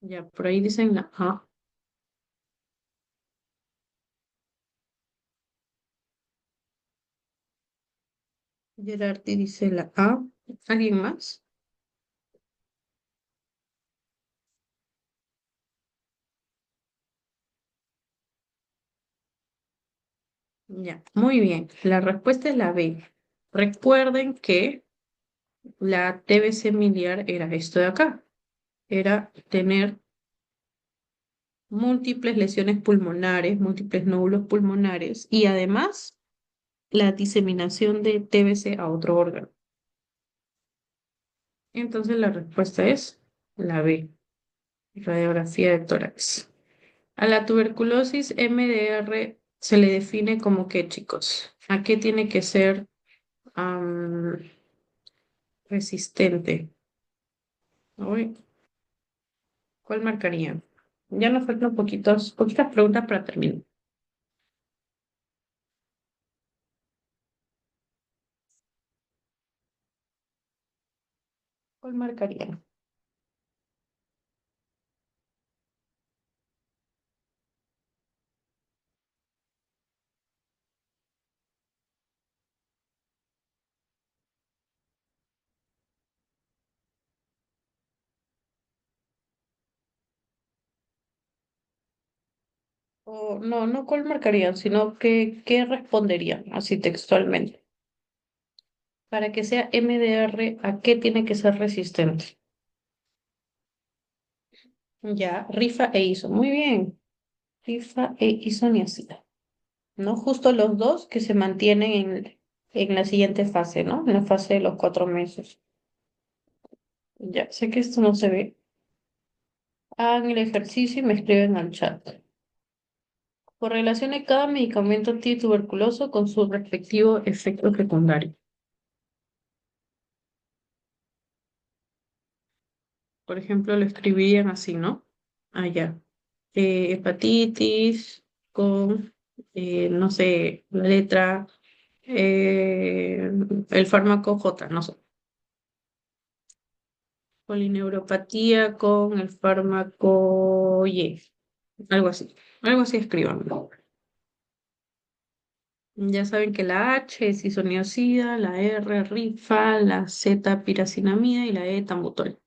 Speaker 2: ya, por ahí dicen la A. Gerardi dice la A. ¿Alguien más? Ya, muy bien. La respuesta es la B. Recuerden que la TBC miliar era esto de acá. Era tener múltiples lesiones pulmonares, múltiples nódulos pulmonares y además la diseminación de TBC a otro órgano. Entonces la respuesta es la B, radiografía de tórax. A la tuberculosis MDR se le define como qué, chicos. ¿A qué tiene que ser resistente? Uy, ¿cuál marcaría? Ya nos faltan poquitas preguntas para terminar. ¿Cuál marcaría? O, no, no cuál marcarían, sino qué responderían, así textualmente. Para que sea MDR, ¿a qué tiene que ser resistente? Ya, rifa e ISO. Muy bien. Rifa e isoniazida. ¿No? Justo los dos que se mantienen en la siguiente fase, ¿no? En la fase de los 4 meses. Ya, sé que esto no se ve. Hagan el ejercicio y me escriben al chat. Correlacione cada medicamento antituberculoso con su respectivo efecto secundario. Por ejemplo, lo escribirían así, ¿no? Allá. Hepatitis con, no sé, la letra, el fármaco J, no sé. Polineuropatía con el fármaco Y. Algo así. Algo así escriban. Ya saben que la H es isoniazida, la R rifa, la Z piracinamida y la E tambutol.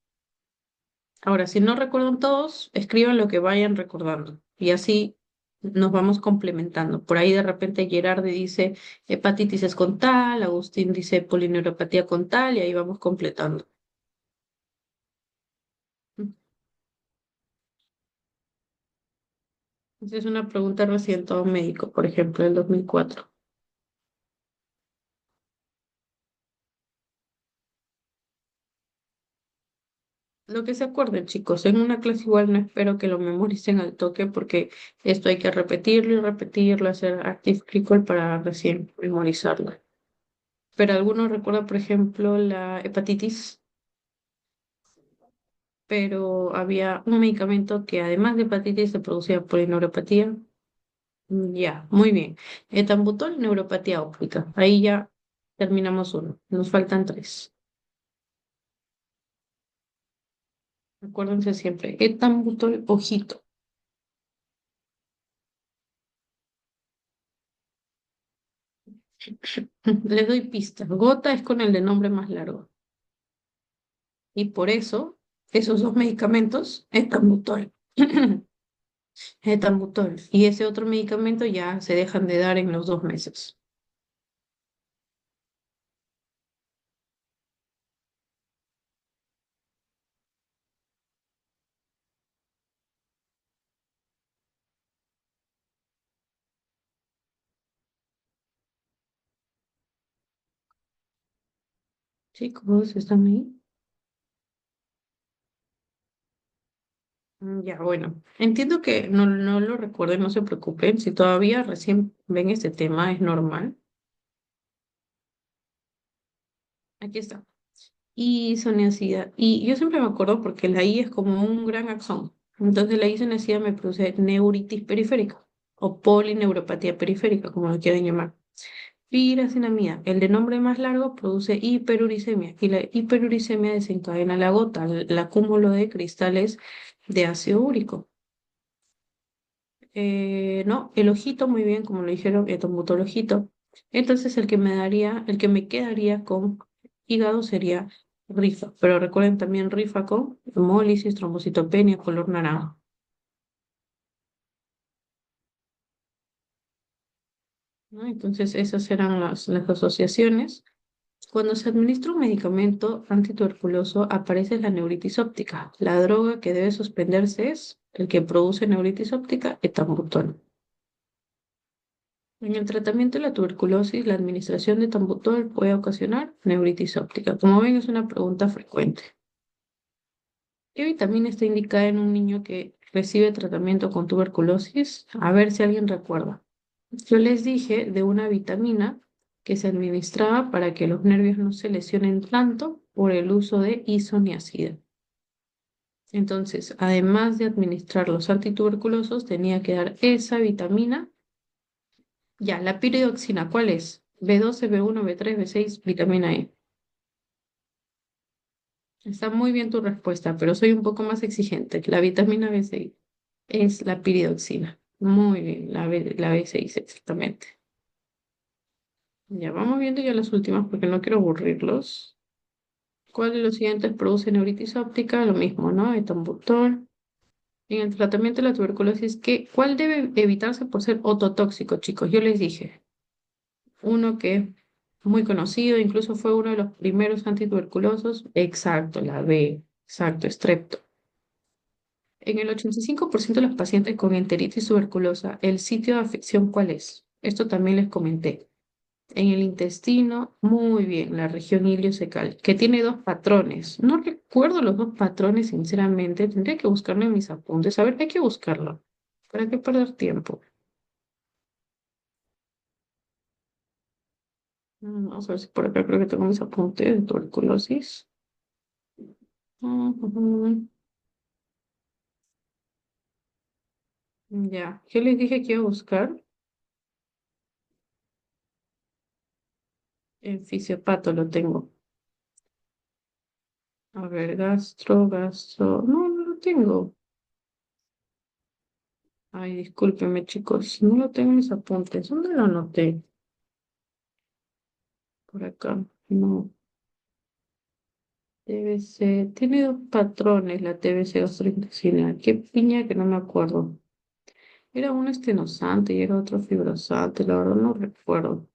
Speaker 2: Ahora, si no recuerdan todos, escriban lo que vayan recordando y así nos vamos complementando. Por ahí de repente Gerardi dice hepatitis es con tal, Agustín dice polineuropatía con tal y ahí vamos completando. Esa es una pregunta reciente a un médico, por ejemplo, del 2004. Lo que se acuerden, chicos, en una clase igual no espero que lo memoricen al toque porque esto hay que repetirlo y repetirlo, hacer active recall para recién memorizarlo. Pero alguno recuerda, por ejemplo, la hepatitis, pero había un medicamento que además de hepatitis se producía polineuropatía. Ya, muy bien. Etambutol, neuropatía óptica. Ahí ya terminamos uno. Nos faltan tres. Acuérdense siempre, etambutol, ojito. Les doy pistas. Gota es con el de nombre más largo. Y por eso, esos dos medicamentos, etambutol. Etambutol. Y ese otro medicamento ya se dejan de dar en los 2 meses. Chicos, ¿están ahí? Ya, bueno. Entiendo que no lo recuerden, no se preocupen. Si todavía recién ven este tema, es normal. Aquí está. Isoniazida. Y yo siempre me acuerdo porque la I es como un gran axón. Entonces la isoniazida me produce neuritis periférica o polineuropatía periférica, como lo quieran llamar. Firacinamida, el de nombre más largo, produce hiperuricemia y la hiperuricemia desencadena la gota, el acúmulo de cristales de ácido úrico. No, el ojito, muy bien, como lo dijeron, etombutol ojito. Entonces el que me quedaría con hígado sería rifa, pero recuerden también rifa con hemólisis, trombocitopenia, color naranja, ¿no? Entonces esas eran las asociaciones. Cuando se administra un medicamento antituberculoso, aparece la neuritis óptica. La droga que debe suspenderse es el que produce neuritis óptica, etambutol. En el tratamiento de la tuberculosis, la administración de tambutol puede ocasionar neuritis óptica. Como ven, es una pregunta frecuente. ¿Qué vitamina está indicada en un niño que recibe tratamiento con tuberculosis? A ver si alguien recuerda. Yo les dije de una vitamina que se administraba para que los nervios no se lesionen tanto por el uso de isoniazida. Entonces, además de administrar los antituberculosos, tenía que dar esa vitamina. Ya, la piridoxina, ¿cuál es? B12, B1, B3, B6, vitamina E. Está muy bien tu respuesta, pero soy un poco más exigente. La vitamina B6 es la piridoxina. Muy bien, la B6 exactamente. Ya vamos viendo ya las últimas porque no quiero aburrirlos. ¿Cuál de los siguientes produce neuritis óptica? Lo mismo, ¿no? Etombutol. En el tratamiento de la tuberculosis, ¿cuál debe evitarse por ser ototóxico, chicos? Yo les dije, uno que es muy conocido, incluso fue uno de los primeros antituberculosos. Exacto, la B, exacto, estrepto. En el 85% de los pacientes con enteritis tuberculosa, ¿el sitio de afección cuál es? Esto también les comenté. En el intestino, muy bien, la región iliocecal, que tiene dos patrones. No recuerdo los dos patrones, sinceramente. Tendría que buscarlo en mis apuntes. A ver, hay que buscarlo. ¿Para qué perder tiempo? Vamos a ver si por acá creo que tengo mis apuntes de tuberculosis. Ujú. Ya, yo les dije que iba a buscar en fisiopato, lo tengo. A ver, gastro. No, no lo tengo. Ay, discúlpenme, chicos. No lo tengo en mis apuntes. ¿Dónde lo anoté? Por acá. No. TBC. Tiene dos patrones la TBC gastrointestinal. Qué piña que no me acuerdo. Era uno estenosante y era otro fibrosante. La verdad no recuerdo.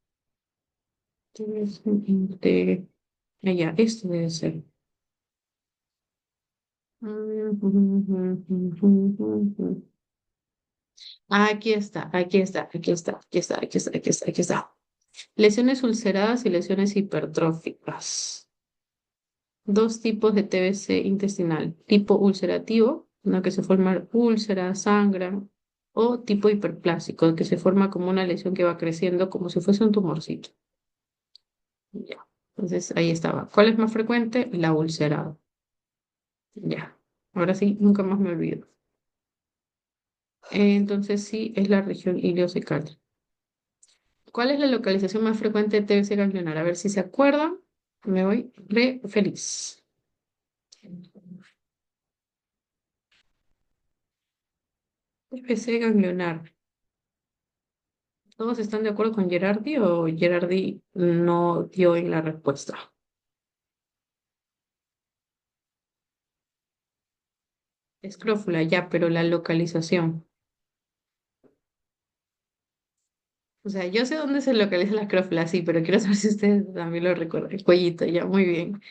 Speaker 2: TBC. Ya, esto debe ser. Aquí está, aquí está, aquí está, aquí está, aquí está, aquí está, aquí está. Lesiones ulceradas y lesiones hipertróficas. Dos tipos de TBC intestinal. Tipo ulcerativo, en el que se forma úlcera, sangra, o tipo hiperplásico, que se forma como una lesión que va creciendo como si fuese un tumorcito. Ya. Entonces ahí estaba. ¿Cuál es más frecuente? La ulcerada. Ya. Ahora sí, nunca más me olvido. Entonces sí, es la región iliocecal. ¿Cuál es la localización más frecuente de TBC ganglionar? A ver si se acuerdan. Me voy re feliz. TBC ganglionar. ¿Todos están de acuerdo con Gerardi o Gerardi no dio en la respuesta? Escrófula, ya, pero la localización. O sea, yo sé dónde se localiza la escrófula, sí, pero quiero saber si ustedes también lo recuerdan. El cuellito, ya, muy bien.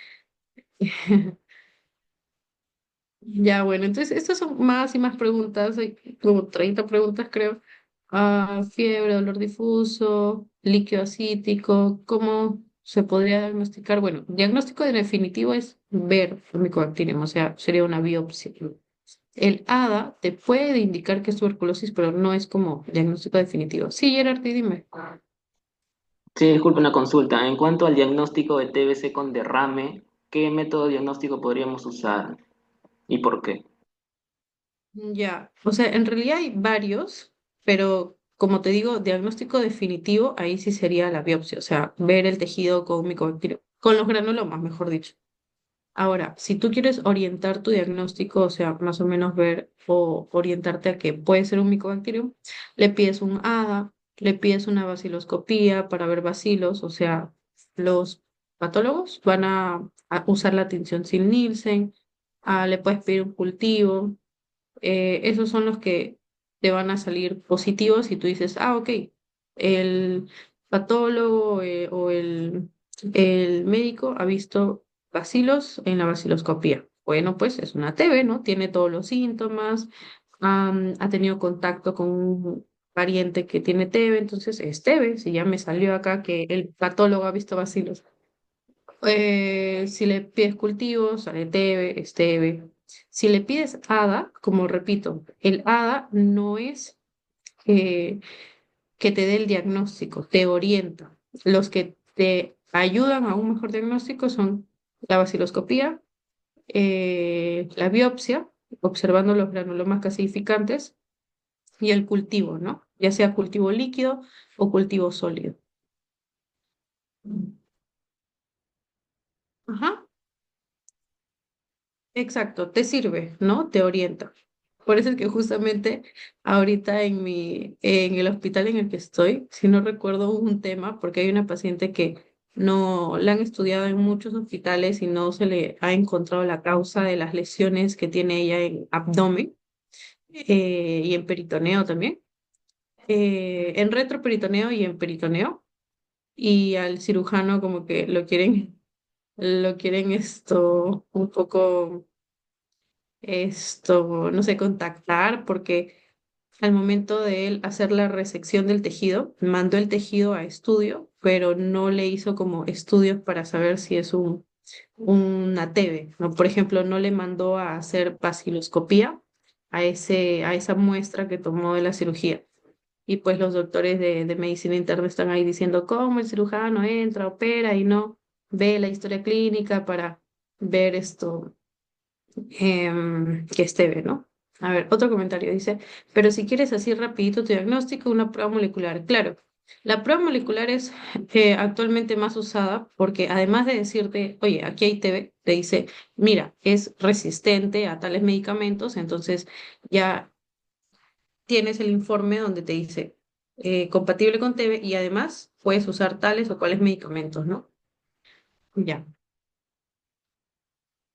Speaker 2: Ya, bueno, entonces estas son más y más preguntas, hay como 30 preguntas creo. Fiebre, dolor difuso, líquido asítico, ¿cómo se podría diagnosticar? Bueno, diagnóstico definitivo es ver el Mycobacterium, o sea, sería una biopsia. El ADA te puede indicar que es tuberculosis, pero no es como diagnóstico definitivo. Sí, Gerard, dime.
Speaker 4: Sí, disculpe una consulta. En cuanto al diagnóstico de TBC con derrame, ¿qué método diagnóstico podríamos usar y por qué?
Speaker 2: Ya, o sea, en realidad hay varios, pero como te digo, diagnóstico definitivo, ahí sí sería la biopsia, o sea, ver el tejido con micobacterio, con los granulomas, mejor dicho. Ahora, si tú quieres orientar tu diagnóstico, o sea, más o menos ver o orientarte a que puede ser un micobacterio, le pides un ADA, le pides una baciloscopía para ver bacilos, o sea, los patólogos van a usar la tinción sin Nielsen, le puedes pedir un cultivo, esos son los que te van a salir positivos y tú dices, ok, el patólogo el médico ha visto bacilos en la baciloscopía. Bueno, pues es una TB, ¿no? Tiene todos los síntomas, ha tenido contacto con un pariente que tiene TB, entonces es TB, si ya me salió acá que el patólogo ha visto bacilos. Si le pides cultivos, sale Tebe, Esteve. Si le pides hada, como repito, el hada no es eh, que te dé el diagnóstico, te orienta. Los que te ayudan a un mejor diagnóstico son la baciloscopía, la biopsia, observando los granulomas calcificantes, y el cultivo, ¿no? Ya sea cultivo líquido o cultivo sólido. Ajá. Exacto, te sirve, ¿no? Te orienta. Por eso es que justamente ahorita en el hospital en el que estoy, si no recuerdo un tema, porque hay una paciente que no la han estudiado en muchos hospitales y no se le ha encontrado la causa de las lesiones que tiene ella en abdomen y en peritoneo también, en retroperitoneo y en peritoneo, y al cirujano como que lo quieren esto un poco no sé, contactar, porque al momento de él hacer la resección del tejido, mandó el tejido a estudio, pero no le hizo como estudios para saber si es una TB, ¿no? Por ejemplo, no le mandó a hacer baciloscopía a esa muestra que tomó de la cirugía. Y pues los doctores de medicina interna están ahí diciendo cómo el cirujano entra, opera y no ve la historia clínica para ver que esté ¿no? A ver, otro comentario dice, pero si quieres así rapidito tu diagnóstico, una prueba molecular. Claro, la prueba molecular es actualmente más usada porque además de decirte, oye, aquí hay TB, te dice, mira, es resistente a tales medicamentos, entonces ya tienes el informe donde te dice compatible con TB y además puedes usar tales o cuales medicamentos, ¿no? Ya.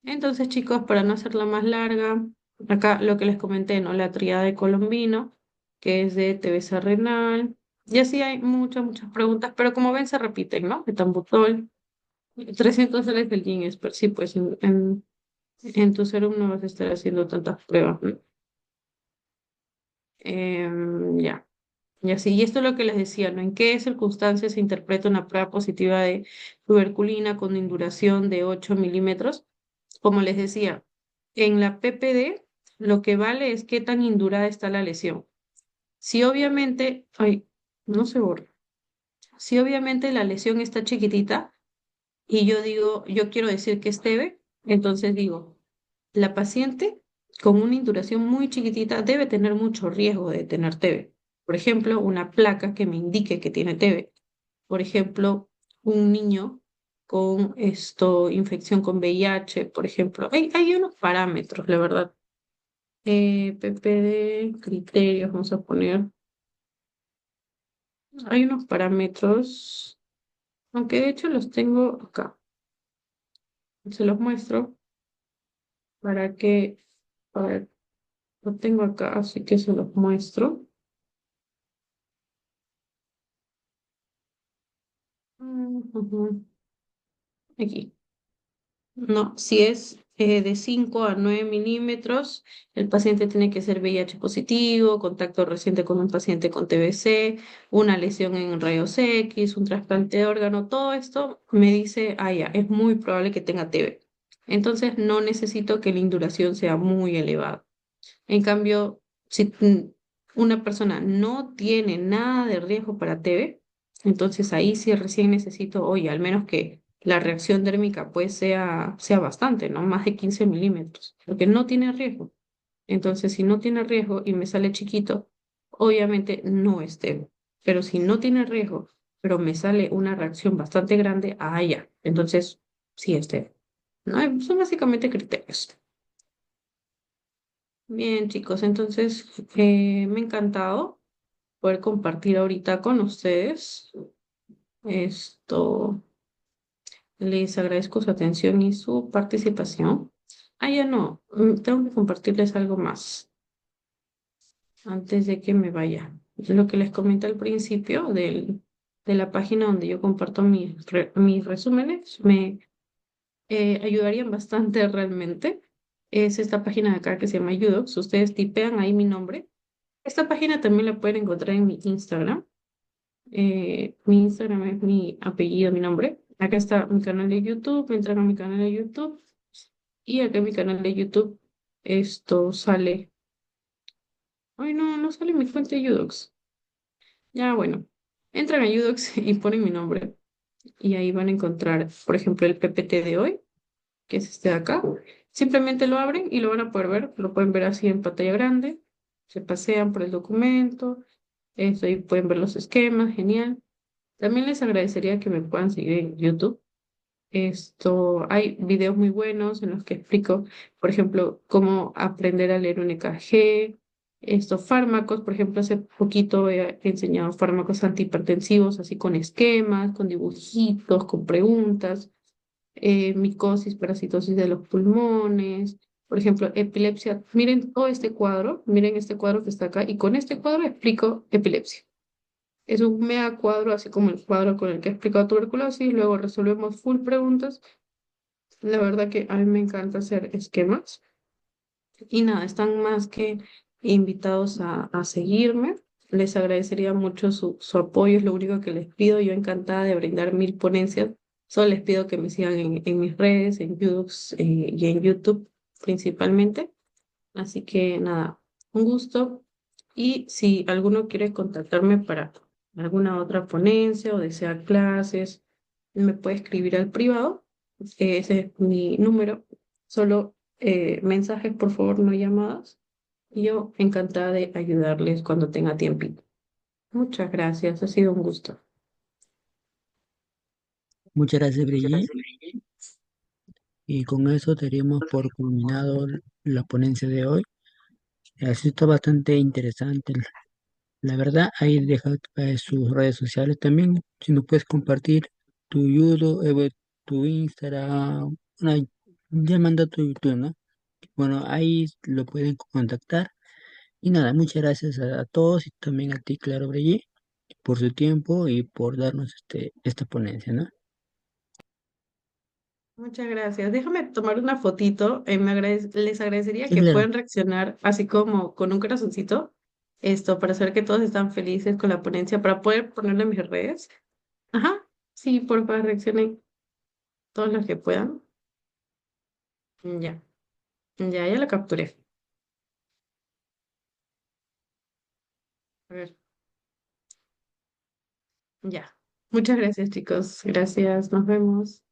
Speaker 2: Entonces, chicos, para no hacerla más larga, acá lo que les comenté, ¿no? La tríada de Colombino, que es de TBC renal. Y así hay muchas preguntas, pero como ven, se repiten, ¿no? Etambutol, $300 del Ginexpert. Sí, pues en tu serum no vas a estar haciendo tantas pruebas, ¿no? Ya. Y así, y esto es lo que les decía, ¿no? ¿En qué circunstancias se interpreta una prueba positiva de tuberculina con induración de 8 milímetros? Como les decía, en la PPD lo que vale es qué tan indurada está la lesión. Si obviamente, ay, no se borra. Si obviamente la lesión está chiquitita y yo digo, yo quiero decir que es TB, entonces digo, la paciente con una induración muy chiquitita debe tener mucho riesgo de tener TB. Por ejemplo, una placa que me indique que tiene TB. Por ejemplo, un niño con infección con VIH, por ejemplo. Hay unos parámetros, la verdad. PPD, criterios, vamos a poner. hay unos parámetros, aunque de hecho los tengo acá. Se los muestro para que, a ver, lo tengo acá, así que se los muestro. Ujú. Aquí. No, si es de 5 a 9 milímetros, el paciente tiene que ser VIH positivo, contacto reciente con un paciente con TBC, una lesión en rayos X, un trasplante de órgano, todo esto me dice, ah, ya, es muy probable que tenga TB. Entonces no necesito que la induración sea muy elevada. En cambio, si una persona no tiene nada de riesgo para TB, entonces ahí sí recién necesito, oye, al menos que la reacción dérmica pues sea bastante, ¿no? Más de 15 milímetros, porque no tiene riesgo. Entonces, si no tiene riesgo y me sale chiquito, obviamente no es TB. Pero si no tiene riesgo, pero me sale una reacción bastante grande, ah, ya, entonces sí es TB. ¿No? Son básicamente criterios. Bien, chicos, entonces me ha encantado poder compartir ahorita con ustedes esto. Les agradezco su atención y su participación. Ah, ya no, tengo que compartirles algo más antes de que me vaya. Lo que les comenté al principio de la página donde yo comparto mis resúmenes me ayudarían bastante realmente. Es esta página de acá que se llama Yudox. Ustedes tipean ahí mi nombre. Esta página también la pueden encontrar en mi Instagram. Mi Instagram es mi apellido, mi nombre. Acá está mi canal de YouTube. Entran a mi canal de YouTube. Y acá en mi canal de YouTube esto sale. Ay, no, no sale mi fuente de Yudox. Ya, bueno. Entran a Yudox y ponen mi nombre. Y ahí van a encontrar, por ejemplo, el PPT de hoy, que es este de acá. Simplemente lo abren y lo van a poder ver. Lo pueden ver así en pantalla grande. Se pasean por el documento. Esto, ahí pueden ver los esquemas, genial. También les agradecería que me puedan seguir en YouTube. Esto, hay videos muy buenos en los que explico, por ejemplo, cómo aprender a leer un EKG, estos fármacos, por ejemplo, hace poquito he enseñado fármacos antihipertensivos, así con esquemas, con dibujitos, con preguntas, micosis, parasitosis de los pulmones, por ejemplo, epilepsia. Miren todo este cuadro, miren este cuadro que está acá, y con este cuadro explico epilepsia. Es un mega cuadro, así como el cuadro con el que he explicado tuberculosis. Luego resolvemos full preguntas. La verdad que a mí me encanta hacer esquemas. Y nada, están más que invitados a seguirme. Les agradecería mucho su apoyo, es lo único que les pido. Yo encantada de brindar 1000 ponencias. Solo les pido que me sigan en mis redes, en YouTube, y en YouTube principalmente. Así que nada, un gusto. Y si alguno quiere contactarme para alguna otra ponencia o desea clases, me puede escribir al privado. Ese es mi número. Solo mensajes, por favor, no llamadas. Y yo encantada de ayudarles cuando tenga tiempito. Muchas gracias, ha sido un gusto.
Speaker 1: Muchas gracias, Brigitte. Y con eso daríamos por culminado la ponencia de hoy. Ha sido bastante interesante. La verdad, ahí deja sus redes sociales también. Si nos puedes compartir tu YouTube, tu Instagram, bueno, ya manda tu YouTube, ¿no? Bueno, ahí lo pueden contactar. Y nada, muchas gracias a todos y también a ti, Claro Brigitte, por su tiempo y por darnos esta ponencia, ¿no?
Speaker 2: Muchas gracias. Déjame tomar una fotito. Les agradecería
Speaker 1: Sí,
Speaker 2: que
Speaker 1: claro.
Speaker 2: puedan reaccionar así como con un corazoncito. Esto, para saber que todos están felices con la ponencia, para poder ponerlo en mis redes. Ajá. Sí, por favor, reaccionen todos los que puedan. Ya, ya la capturé. A ver, ya. Muchas gracias, chicos. Gracias. Nos vemos.